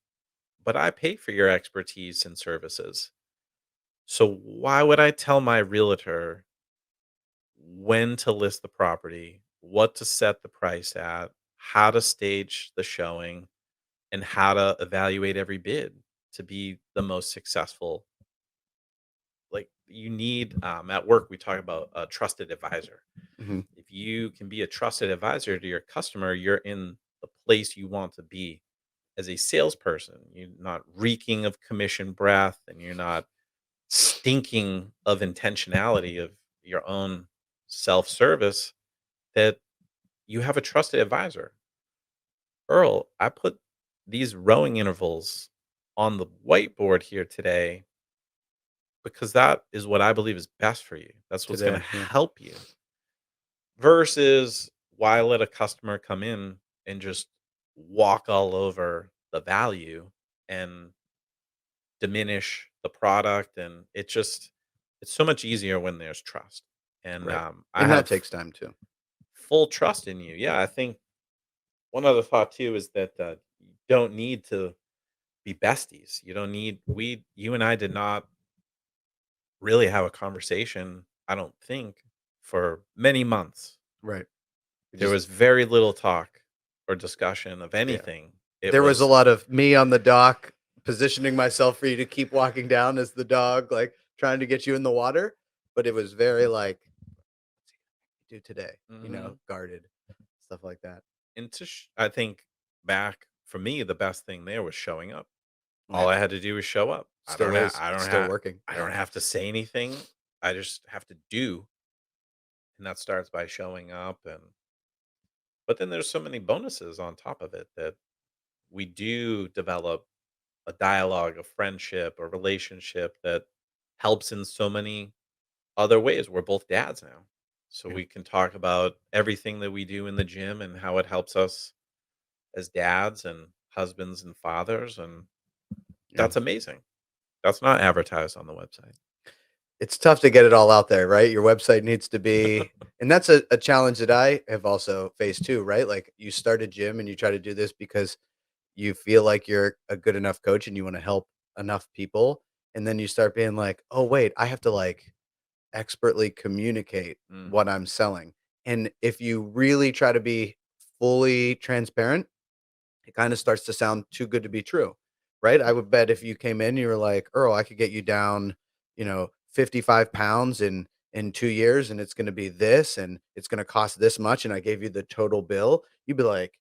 but I pay for your expertise and services. So why would I tell my realtor when to list the property, what to set the price at, how to stage the showing, and how to evaluate every bid to be the most successful? Like you need at work, we talk about a trusted advisor. mhm, If you can be a trusted advisor to your customer, you're in the place you want to be as a salesperson. You're not reeking of commission breath and you're not stinking of intentionality of your own self-service, that you have a trusted advisor. Earl, I put these rowing intervals on the whiteboard here today because that is what I believe is best for you. That's what's going to today, yeah. help you versus why let a customer come in and just walk all over the value and diminish the product. And it's so much easier when there's trust. And Right. I And that have takes time too. full trust in you. Yeah, I think one other thought too is that you don't need to be besties. You don't need we you and I did not really have a conversation, I don't think, for many months. Right. We There just was very little talk or discussion of yeah. anything. It There was a was lot of me on the dock positioning myself for you to keep walking down as the dog, like, trying to get you in the water, but it was very, like, "Do today," mhm. guarded, stuff like that. And I think back for me, the best thing there was showing up. All Yeah. I had to do was show up. Still is. I It's don't still have working. I Yeah. don't have to say anything. I just have to do, and that starts by showing up. And but then there's so many bonuses on top of it that we do develop a dialogue, a friendship, a relationship that helps in so many other ways. We're both dads now. So Yeah. we can talk about everything that we do in the gym and how it helps us as dads and husbands and fathers. And Yeah. that's amazing. That's not advertised on the website. It's tough to get it all out there, right? Your website needs to be and that's a challenge that I have also faced too, right? Like, you start a gym and you try to do this because you feel like you're a good enough coach and you wanna help enough people, and then you start being like, "Oh, wait, I have to, like, expertly communicate Mm, what I'm selling." And if you really try to be fully transparent, it kinda starts to sound too good to be true, right? I would bet if you came in and you were like, "Earl, I could get you down, 55 pounds in 2 years, and it's gonna be this, and it's gonna cost this much," and I gave you the total bill, you'd be like,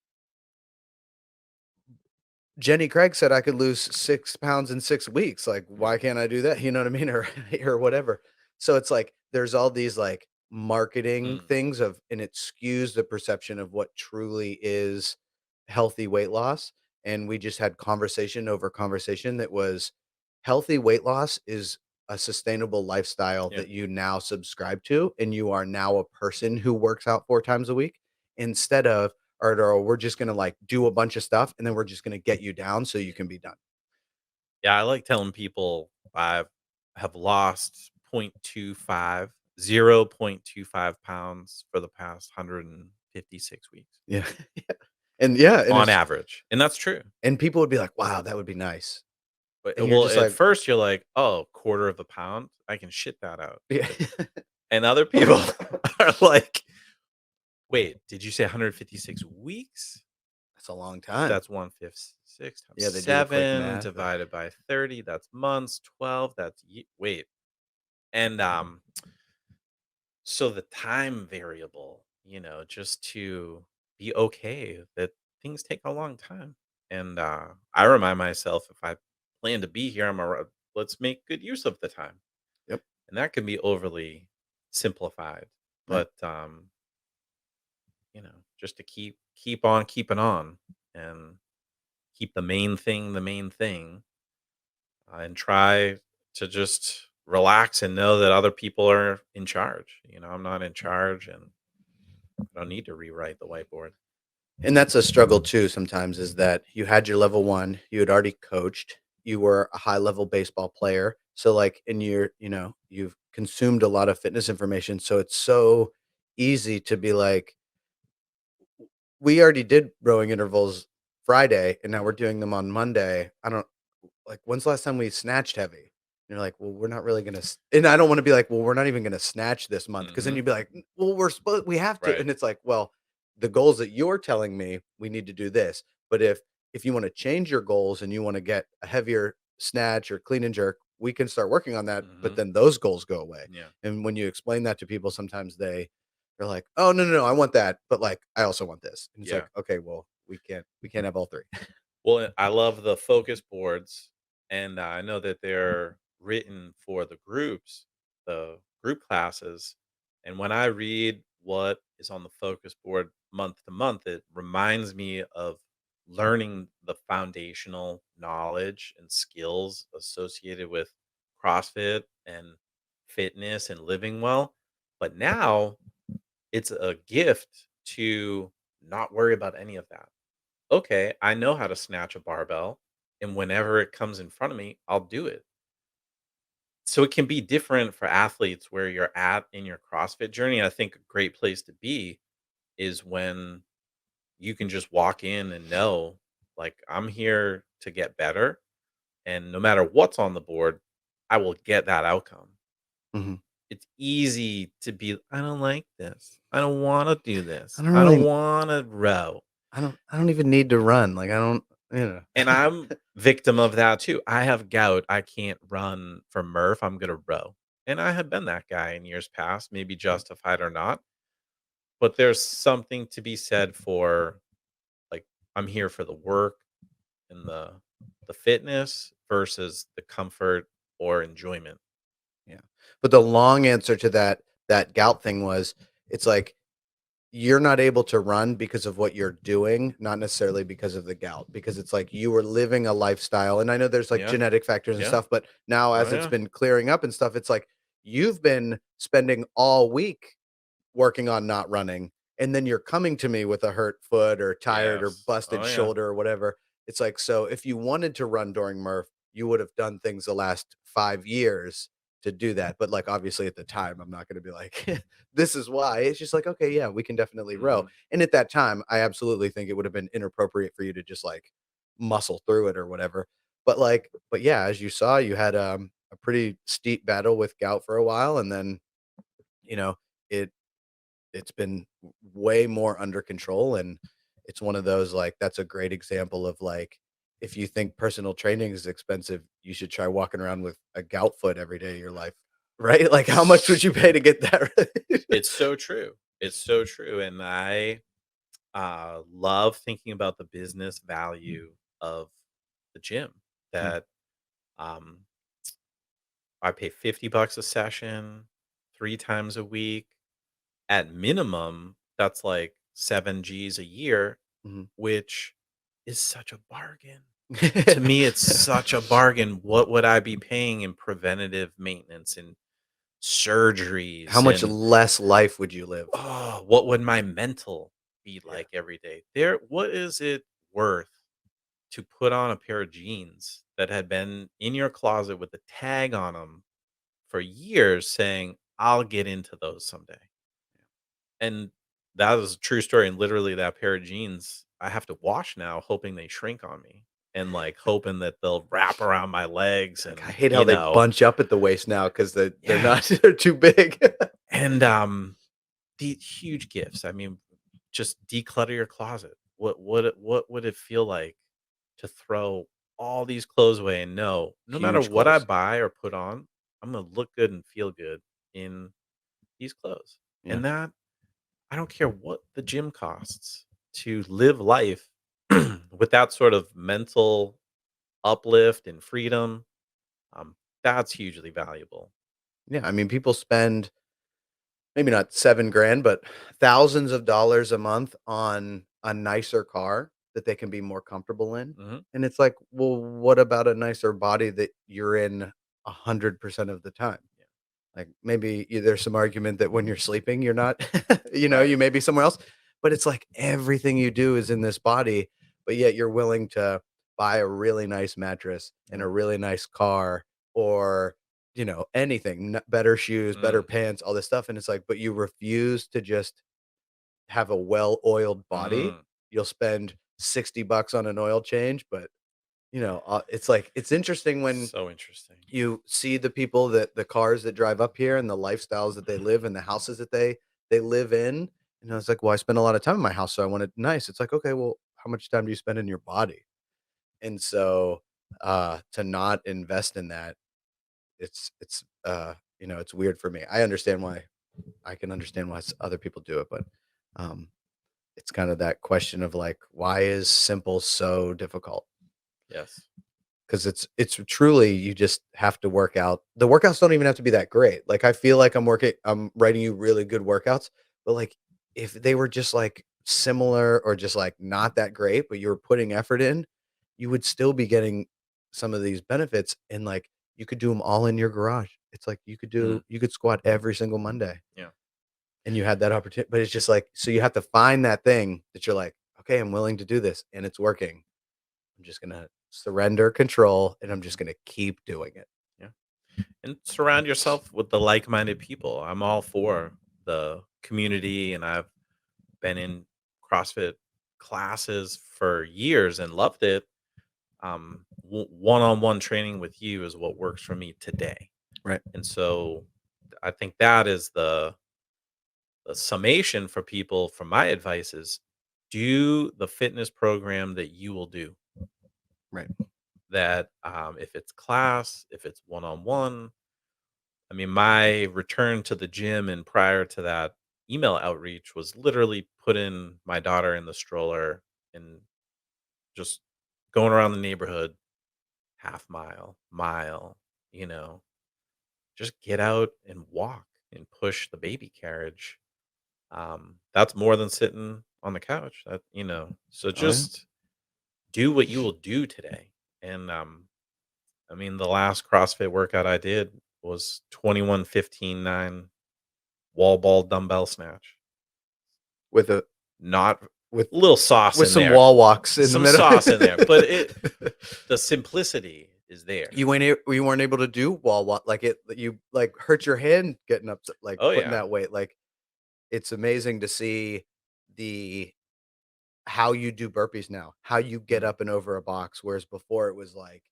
Jenny Craig said I could lose 6 pounds in 6 weeks, like, why mm, can't I do that? You know what I mean? Or whatever. So it's like, there's all these, like, marketing mm. things of and it skews the perception of what truly is healthy weight loss, and we just had conversation over conversation that was healthy weight loss is a sustainable lifestyle Yeah. that you now subscribe to, and you are now a person who works out 4 times a week instead of, "Alright, Earl, we're just gonna, like, do a bunch of stuff, and then we're just gonna get you down so you can be done." Yeah, I like telling people I have lost 0.25, 0.25 pounds for the past 156 weeks Yeah. Yeah. And yeah, and on it's average, and that's true. and people would be like, "Wow, that would be nice." But And you're well, just at like, first you're like, "Oh, quarter of a pound? I can shit that out." yeah. And other people are like, "Wait, did you say 156 weeks? That's a long time. That's 156 times Yeah, they do the quick 7 math. divided by 30, that's months, 12, that's wait." And so the time variable, just to be okay that things take a long time. And I remind myself if I plan to be here, let's make good use of the time. Yep. And that can be overly simplified. Right. But just to keep on keeping on and keep the main thing, and try to just relax and know that other people are in charge. I'm not in charge, and I don't need to rewrite the whiteboard. And that's a struggle too sometimes is that you had your level 1, you had already coached, you were a high level baseball player. So like in your, you've consumed a lot of fitness information. So it's so easy to be like, we already did rowing intervals Friday and now we're doing them on Monday. I don't like, "When's the last time we snatched heavy?" And you're like, "Well, we're not really gonna s" and I don't wanna be like, "Well, we're not even gonna snatch this month," because then Hmm. you'd be like, "Well, we have to," Right. and it's like, "Well, the goals that you're telling me, we need to do this, but if you wanna change your goals and you wanna get a heavier snatch or clean and jerk, we can start working on that, but Hmm. then those goals go away." Yeah. And when you explain that to people, sometimes they're like, "Oh, no, no, no, I want that, but, like, I also want this." And it's Yeah. like, "Okay, well, we can't have all 3." Well, I love the focus boards, and I know that they're written for the group classes. And when I read what is on the focus board month to month, it reminds me of learning the foundational knowledge and skills associated with CrossFit and fitness and living well. But now it's a gift to not worry about any of that. Okay, I know how to snatch a barbell, and whenever it comes in front of me, I'll do it. So it can be different for athletes where you're at in your CrossFit journey. I think a great place to be is when you can just walk in and know, like, I'm here to get better. And no matter what's on the board, I will get that outcome. Mhm. It's easy to be, I don't like this. I don't want to do I this. don't I don't really want to row. I don't even need to run, like, I don't And I'm victim of that too. I have gout. I can't run for Murph. I'm gonna row. And I have been that guy in years past, maybe Yep. justified or not. But there's something to be said for, like, I'm here for the work and the fitness versus the comfort or enjoyment. Yeah. But the long answer to that gout thing was, it's like, you're not able to run because of what you're doing, not necessarily because of the gout, because it's like you were living a lifestyle, and I know there's, like, Yeah. genetic factors and Yeah. stuff, but now Oh as it's yeah. been clearing up and stuff, it's like, you've been spending all week working on not running, and then you're coming to me with a hurt foot or tired or Yes. busted Oh yeah. shoulder or whatever. It's like, so if you wanted to run during Murph, you would have done things the last 5 years to do that. But like obviously at the time, I'm not going to be like, this is why. It's just like, okay, yeah, we can definitely row. Hmm. And at that time, I absolutely think it would have been inappropriate for you to just like muscle through it or whatever. But yeah, as you saw, you had a pretty steep battle with gout for a while, and then you know it it's been way more under control, and it's one of those, like, that's a great example of, like, if you think personal training is expensive, you should try walking around with a gout foot every day of your life, right? Like, how much would you pay to get that right? It's so true. It's so true. And I love thinking about the business value of the gym. Mm, That um, I pay $50 a session, 3 times a week. At minimum, that's like 7 G's a year, mhm, which is such a bargain. To me, it's such a bargain. What would I be paying in preventative maintenance and How surgeries much and less life would you live? oh, what would my mental be Yeah. like every day? What is it worth to put on a pair of jeans that had been in your closet with a tag on them for years saying, "I'll get into those someday." And that was a true story, and literally that pair of jeans, I have to wash now hoping they shrink on me and, like, hoping that they'll wrap around my legs Like, I and, hate how they bunch up at the waist now because they're yeah, not they're too big. and, the huge gifts. I mean, just declutter your closet. What would it feel like to throw all these clothes away and know no matter Huge what I clothes. buy or put on, I'm gonna look good and feel good in these clothes. Yeah. And that I don't care what the gym costs to live life with that sort of mental uplift and freedom. Um, that's hugely valuable. Yeah, I mean, people spend maybe not 7 grand, but thousands of dollars a month on a nicer car that they can be more comfortable in, Hmm. and it's like, well, what about a nicer body that you're in 100% of the time? Yeah. Like, maybe there's some argument that when you're sleeping, you're not, Right. you may be somewhere else, but it's like everything you do is in this body, but yet you're willing to buy a really nice mattress and Yeah. a really nice car or, anything, better shoes, better Mm, pants, all this stuff. And it's like, but you refuse to just have a well oiled body. mm. You'll spend 60 bucks on an oil change, but, it's like, it's interesting when So interesting. you see the people that the cars that drive up here and the lifestyles that they live and the houses that they live in, and I was like, "Well, I spend a lot of time in my house, so I want it nice." It's like, "Okay, well, how much time do you spend in your body?" And so, to not invest in that, it's weird for me. I can understand why other people do it, but, um, it's kind of that question of like, why is simple so difficult? Yes. 'Cause it's truly you just have to work out. The workouts don't even have to be that great. Like, I feel like I'm writing you really good workouts, but, like, if they were just, like, similar or just, like, not that great, but you were putting effort in, you would still be getting some of these benefits and, like, you could do them all in your garage. It's like Mm, you could squat every single Monday, yeah. and you had that opportunity. But it's just, like, so you have to find that thing that you're like, "Okay, I'm willing to do this, and it's working." I'm just gonna surrender control, and I'm just Mhm. gonna keep doing it. Yeah. And surround yourself with the like-minded people. I'm all for the community, and I've been in CrossFit classes for years and loved it. One-on-one training with you is what works for me today. Right, And so I think that is the summation for people from my advice is do the fitness program that you will do. right. That if it's class, if it's one-on-one, I mean, my return to the gym and prior to that email outreach was literally putting my daughter in the stroller and just going around the neighborhood, half mile, mile, you know, just get out and walk and push the baby carriage. That's more than sitting on the couch. So Oh, yeah. just do what you will do today. And I mean, the last CrossFit workout I did was 21-15-9 wall ball dumbbell snatch. With a Not with a little sauce with in some there. wall walks in the Some middle. sauce in there, but the simplicity is there. You weren't able to do wall walk like you, like, hurt your hand getting up to like, Oh, putting yeah. that weight, like, it's amazing to see the how you do burpees now, how you get Mhm. up and over a box, whereas before it was like,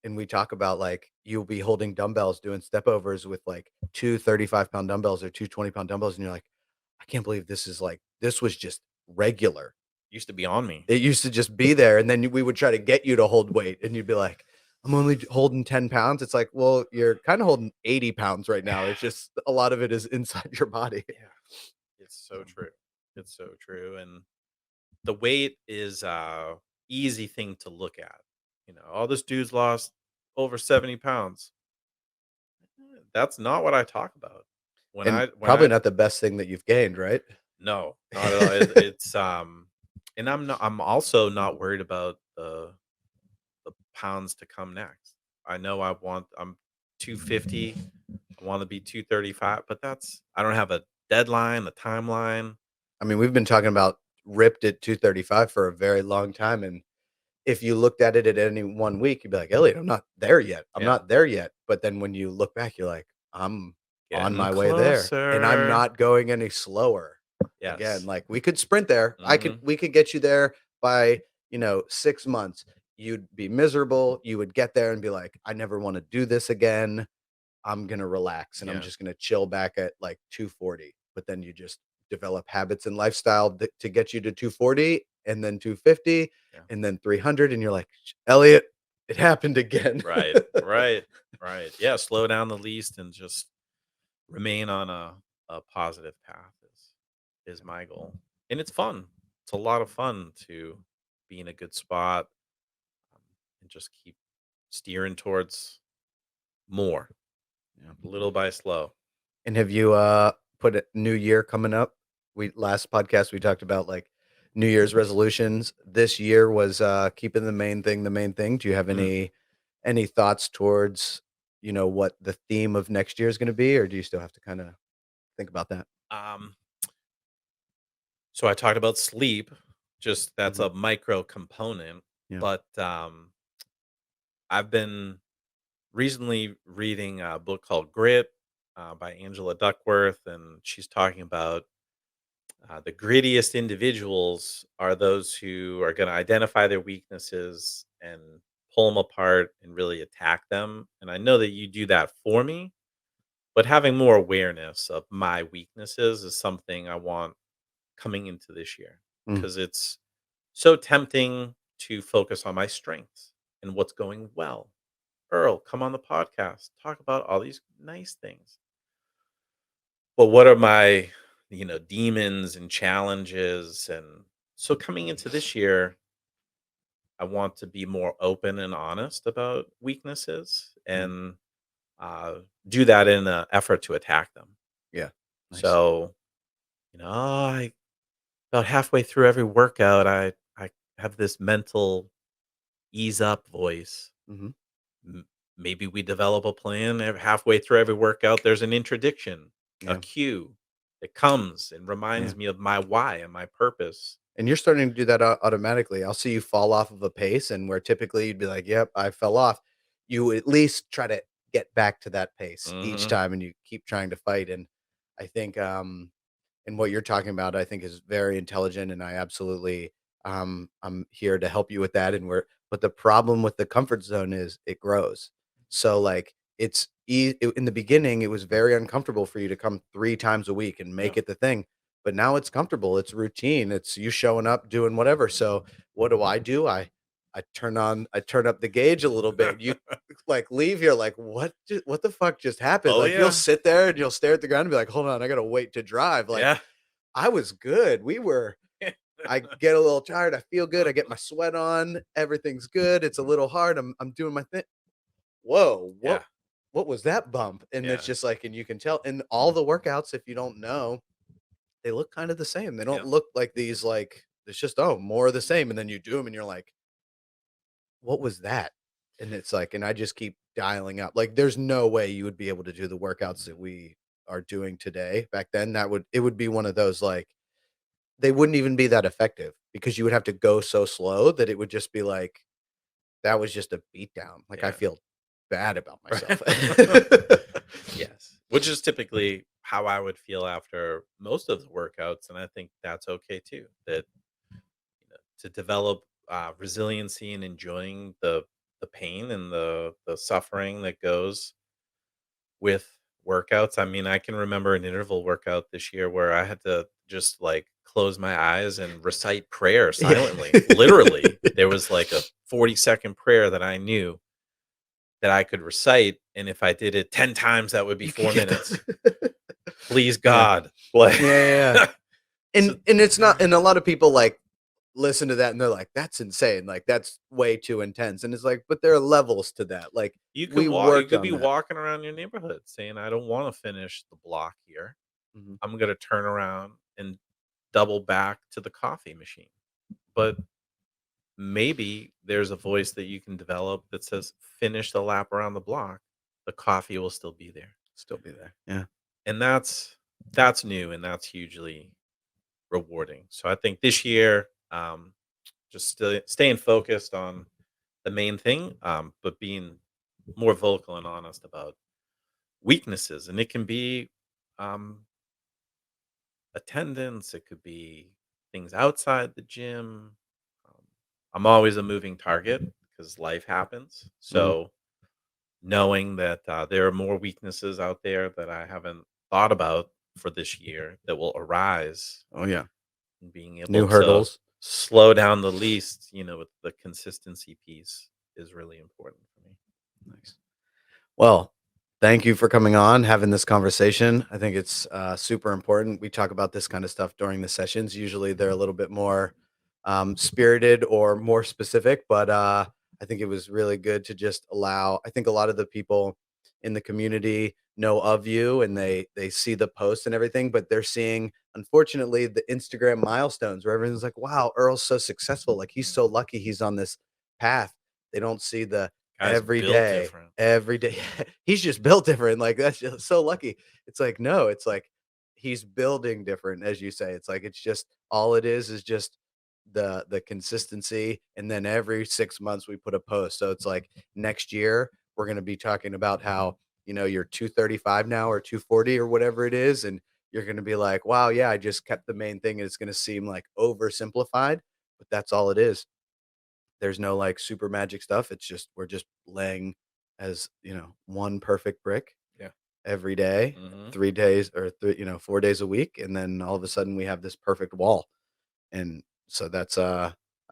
and we talk about, like, you'll be holding dumbbells, doing step overs with, like, 2 35-pound dumbbells or 2 20-pound dumbbells, and you're like, "I can't believe this was just regular." Used to be on me. It used to just be there, and then we would try to get you to hold weight, and you'd be like, "I'm only holding 10 pounds." It's like, "Well, you're kinda holding 80 pounds right now." It's just a lot of it is inside your body. Yeah. It's so Um, true. It's so true, and the weight is a easy thing to look at. "Oh, this dude's lost over 70 pounds." That's not what I talk about. and When probably I not the best thing that you've gained, right? No, not at all. It's and I'm also not worried about the pounds to come next. I know I'm 250. I want to be 235, but I don't have a deadline, a timeline. I mean, we've been talking about ripped at 235 for a very long time, and if you looked at it at any one week, you'd be like, "Elliot, I'm not there yet. I'm Yeah. not there yet." But then when you look back, you're like, "I'm on Getting my way there, and I'm closer. not going any slower." Again, Yes. like, we could sprint there. Mhm. We could get you there by, 6 months. You'd be miserable. You would get there and be like, "I never wanna do this again. I'm gonna relax, and I'm Yeah. just gonna chill back at, like, 240." But then you just develop habits and lifestyle to get you to 240, and then 250, Yeah. and then 300, and you're like, "Elliot, it happened again." Right. Right. Right. Yeah, slow down the least and just remain on a positive path is my goal. And it's fun. It's a lot of fun to be in a good spot, um, and just keep steering towards more, Yeah. little by slow. And have you, put a new year coming up? We last podcast, we talked about, like, New Year's resolutions. This year was, keeping the main thing the main thing. Do you have Mm. any thoughts towards, what the theme of next year is gonna be, or do you still have to kinda think about that? Um, so I talked about sleep, just that's Mhm. a micro component, Yeah. but I've been recently reading a book called Grit by Angela Duckworth, and she's talking about the grittiest individuals are those who are going to identify their weaknesses and pull them apart and really attack them. And I know that you do that for me, but having more awareness of my weaknesses is something I want coming into this year Mm. because it's so tempting to focus on my strengths and what's going well. Earl, come on the podcast, talk about all these nice things. But what are my, demons and challenges? And so coming into this year, I want to be more open and honest about weaknesses Mm. and uh, do that in an effort to attack them. Yeah. Nice. So, I about halfway through every workout, I have this mental ease up voice. Mhm. M- Maybe we develop a plan. Halfway through every workout, there's an interdiction, a Yeah. cue that comes and Yeah. reminds me of my why and my purpose. And you're starting to do that automatically. I'll see you fall off of a pace, and where typically you'd be like, "Yep, I fell off." You at least try to get back to that pace each Hmm. time, and you keep trying to fight. And I think, and what you're talking about, I think, is very intelligent, and I absolutely, I'm here to help you with that. And we're but the problem with the comfort zone is it grows. So like in the beginning, it was very uncomfortable for you to come 3 times a week and Yeah. make it the thing. But now it's comfortable. It's routine. It's you showing up, doing whatever. So what do? I turn up the gauge a little bit. You like leave here like what the fuck just happened? Oh Like you'll yeah. sit there and you'll stare at the ground and be like, hold on, I gotta wait to drive. Like Yeah. I was good. I get a little tired. I feel good. I get my sweat on. Everything's good. It's a little hard. I'm doing my thing. Whoa, Yeah. what was that bump? And it's Yeah. just like, and you can tell in all the workouts, if you don't know, they look kind of the same. They don't Yeah. look like these like it's just more of the same. And then you do them and you're like, what was that? And it's like, and I just keep dialing up. Like, there's no way you would be able to do the workouts that we are doing today. Back then, it would be one of those like they wouldn't even be that effective because you would have to go so slow that it would just be like that was just a beat down. Like I Yeah. feel bad about myself. Right. Yes. Which is typically how I would feel after most of the workouts, and I think that's okay too. That to develop resiliency and enjoying the pain and the suffering that goes with workouts. I mean, I can remember an interval workout this year where I had to just like close my eyes and recite prayer Yeah. silently. Literally, there was like a 40-second prayer that I knew that I could recite. And if I did it 10 times, that would be You could 4 get minutes. the Please Yeah. God. Like, Yeah, yeah, yeah. so, And it's not and a lot of people, like, listen to that and they're like, "That's insane, like, that's way too intense," and it's like, but there are levels to that, like, we you worked could on be that. walking around your neighborhood saying, I don't want to finish the block here. Mhm. I'm going to turn around and double back to the coffee machine. but maybe there's a voice that you can develop that says, "Finish the lap around the block. The coffee will still be there." Still be there. Yeah. And that's new and that's hugely rewarding. So I think this year, just staying focused on the main thing, but being more vocal and honest about weaknesses. And it can be um, attendance, it could be things outside the gym. Um, I'm always a moving target because life happens. Mhm. So knowing that there are more weaknesses out there that I haven't thought about for this year that will arise, Oh, yeah. and being able New to hurdles. slow down the least, with the consistency piece is really important for me. Nice. Well, thank you for coming on, having this conversation. I think it's super important. We talk about this kind of stuff during the sessions. Usually they're a little bit more spirited or more specific, but I think it was really good to just allow. I think a lot of the people in the community know of you and they see the posts and everything, but they're seeing, unfortunately, the Instagram milestones where everyone's like, "Wow, Earl's so successful! Like he's Mm. so lucky he's on this path." They don't see the Guys every built day different. every day. He's just built different, like, that's just so lucky. It's like, no, it's like he's building different, as you say. It's like it's just all it is just the consistency, and then every 6 months we put a post. So it's like next year, we're gonna be talking about how, you're 235 now or 240 or whatever it is, and you're gonna be like, "Wow, yeah, I just kept the main thing," and it's gonna seem, like, oversimplified, but that's all it is. There's no, like, super magic stuff. It's just we're just laying as, one perfect brick Yeah. every day, Hmm. 3 days or 4 days a week, and then all of a sudden we have this perfect wall. And so that's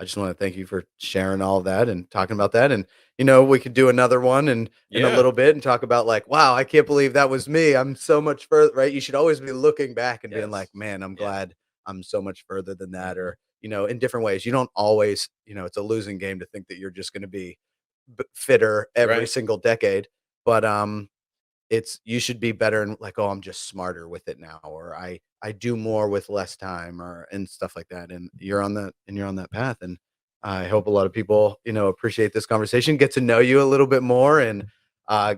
I just want to thank you for sharing all of that and talking about that. And we could do another one in a Yeah. little bit and talk about like, wow, I can't believe that was me. I'm so much further, right? You should always be looking back and being Yes. like, man, I'm Yeah. glad I'm so much further than that. Hmm. Or, in different ways. You don't always, it's a losing game to think that you're just going to be fitter every Right. single decade. But it's you should be better and like, "Oh, I'm just smarter with it now," or "I do more with less time," or and stuff like that, and you're on that path, and I hope a lot of people, appreciate this conversation, get to know you a little bit more and, uh,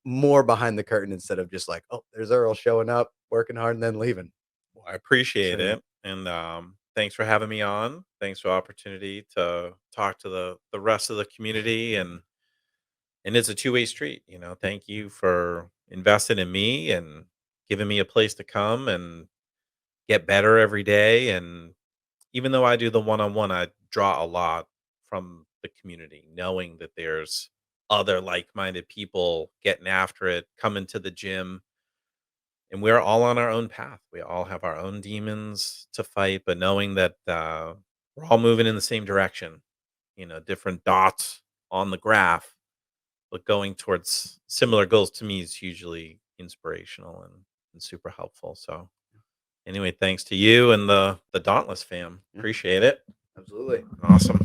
more behind the curtain instead of just like, "Oh, there's Earl showing up, working hard, and then leaving." Well, I So, appreciate yeah. it. And thanks for having me on. Thanks for the opportunity to talk to the rest of the community. And it's a two-way street. Thank you for investing in me and giving me a place to come and get better every day. And even though I do the one-on-one, I draw a lot from the community, knowing that there's other like-minded people getting after it, coming to the gym, and we're all on our own path. We all have our own demons to fight, but knowing that we're all moving in the same direction, different dots on the graph, but going towards similar goals to me is hugely inspirational and super helpful. So anyway, thanks to you and the Dauntless fam. Yeah, Appreciate it. absolutely. Awesome.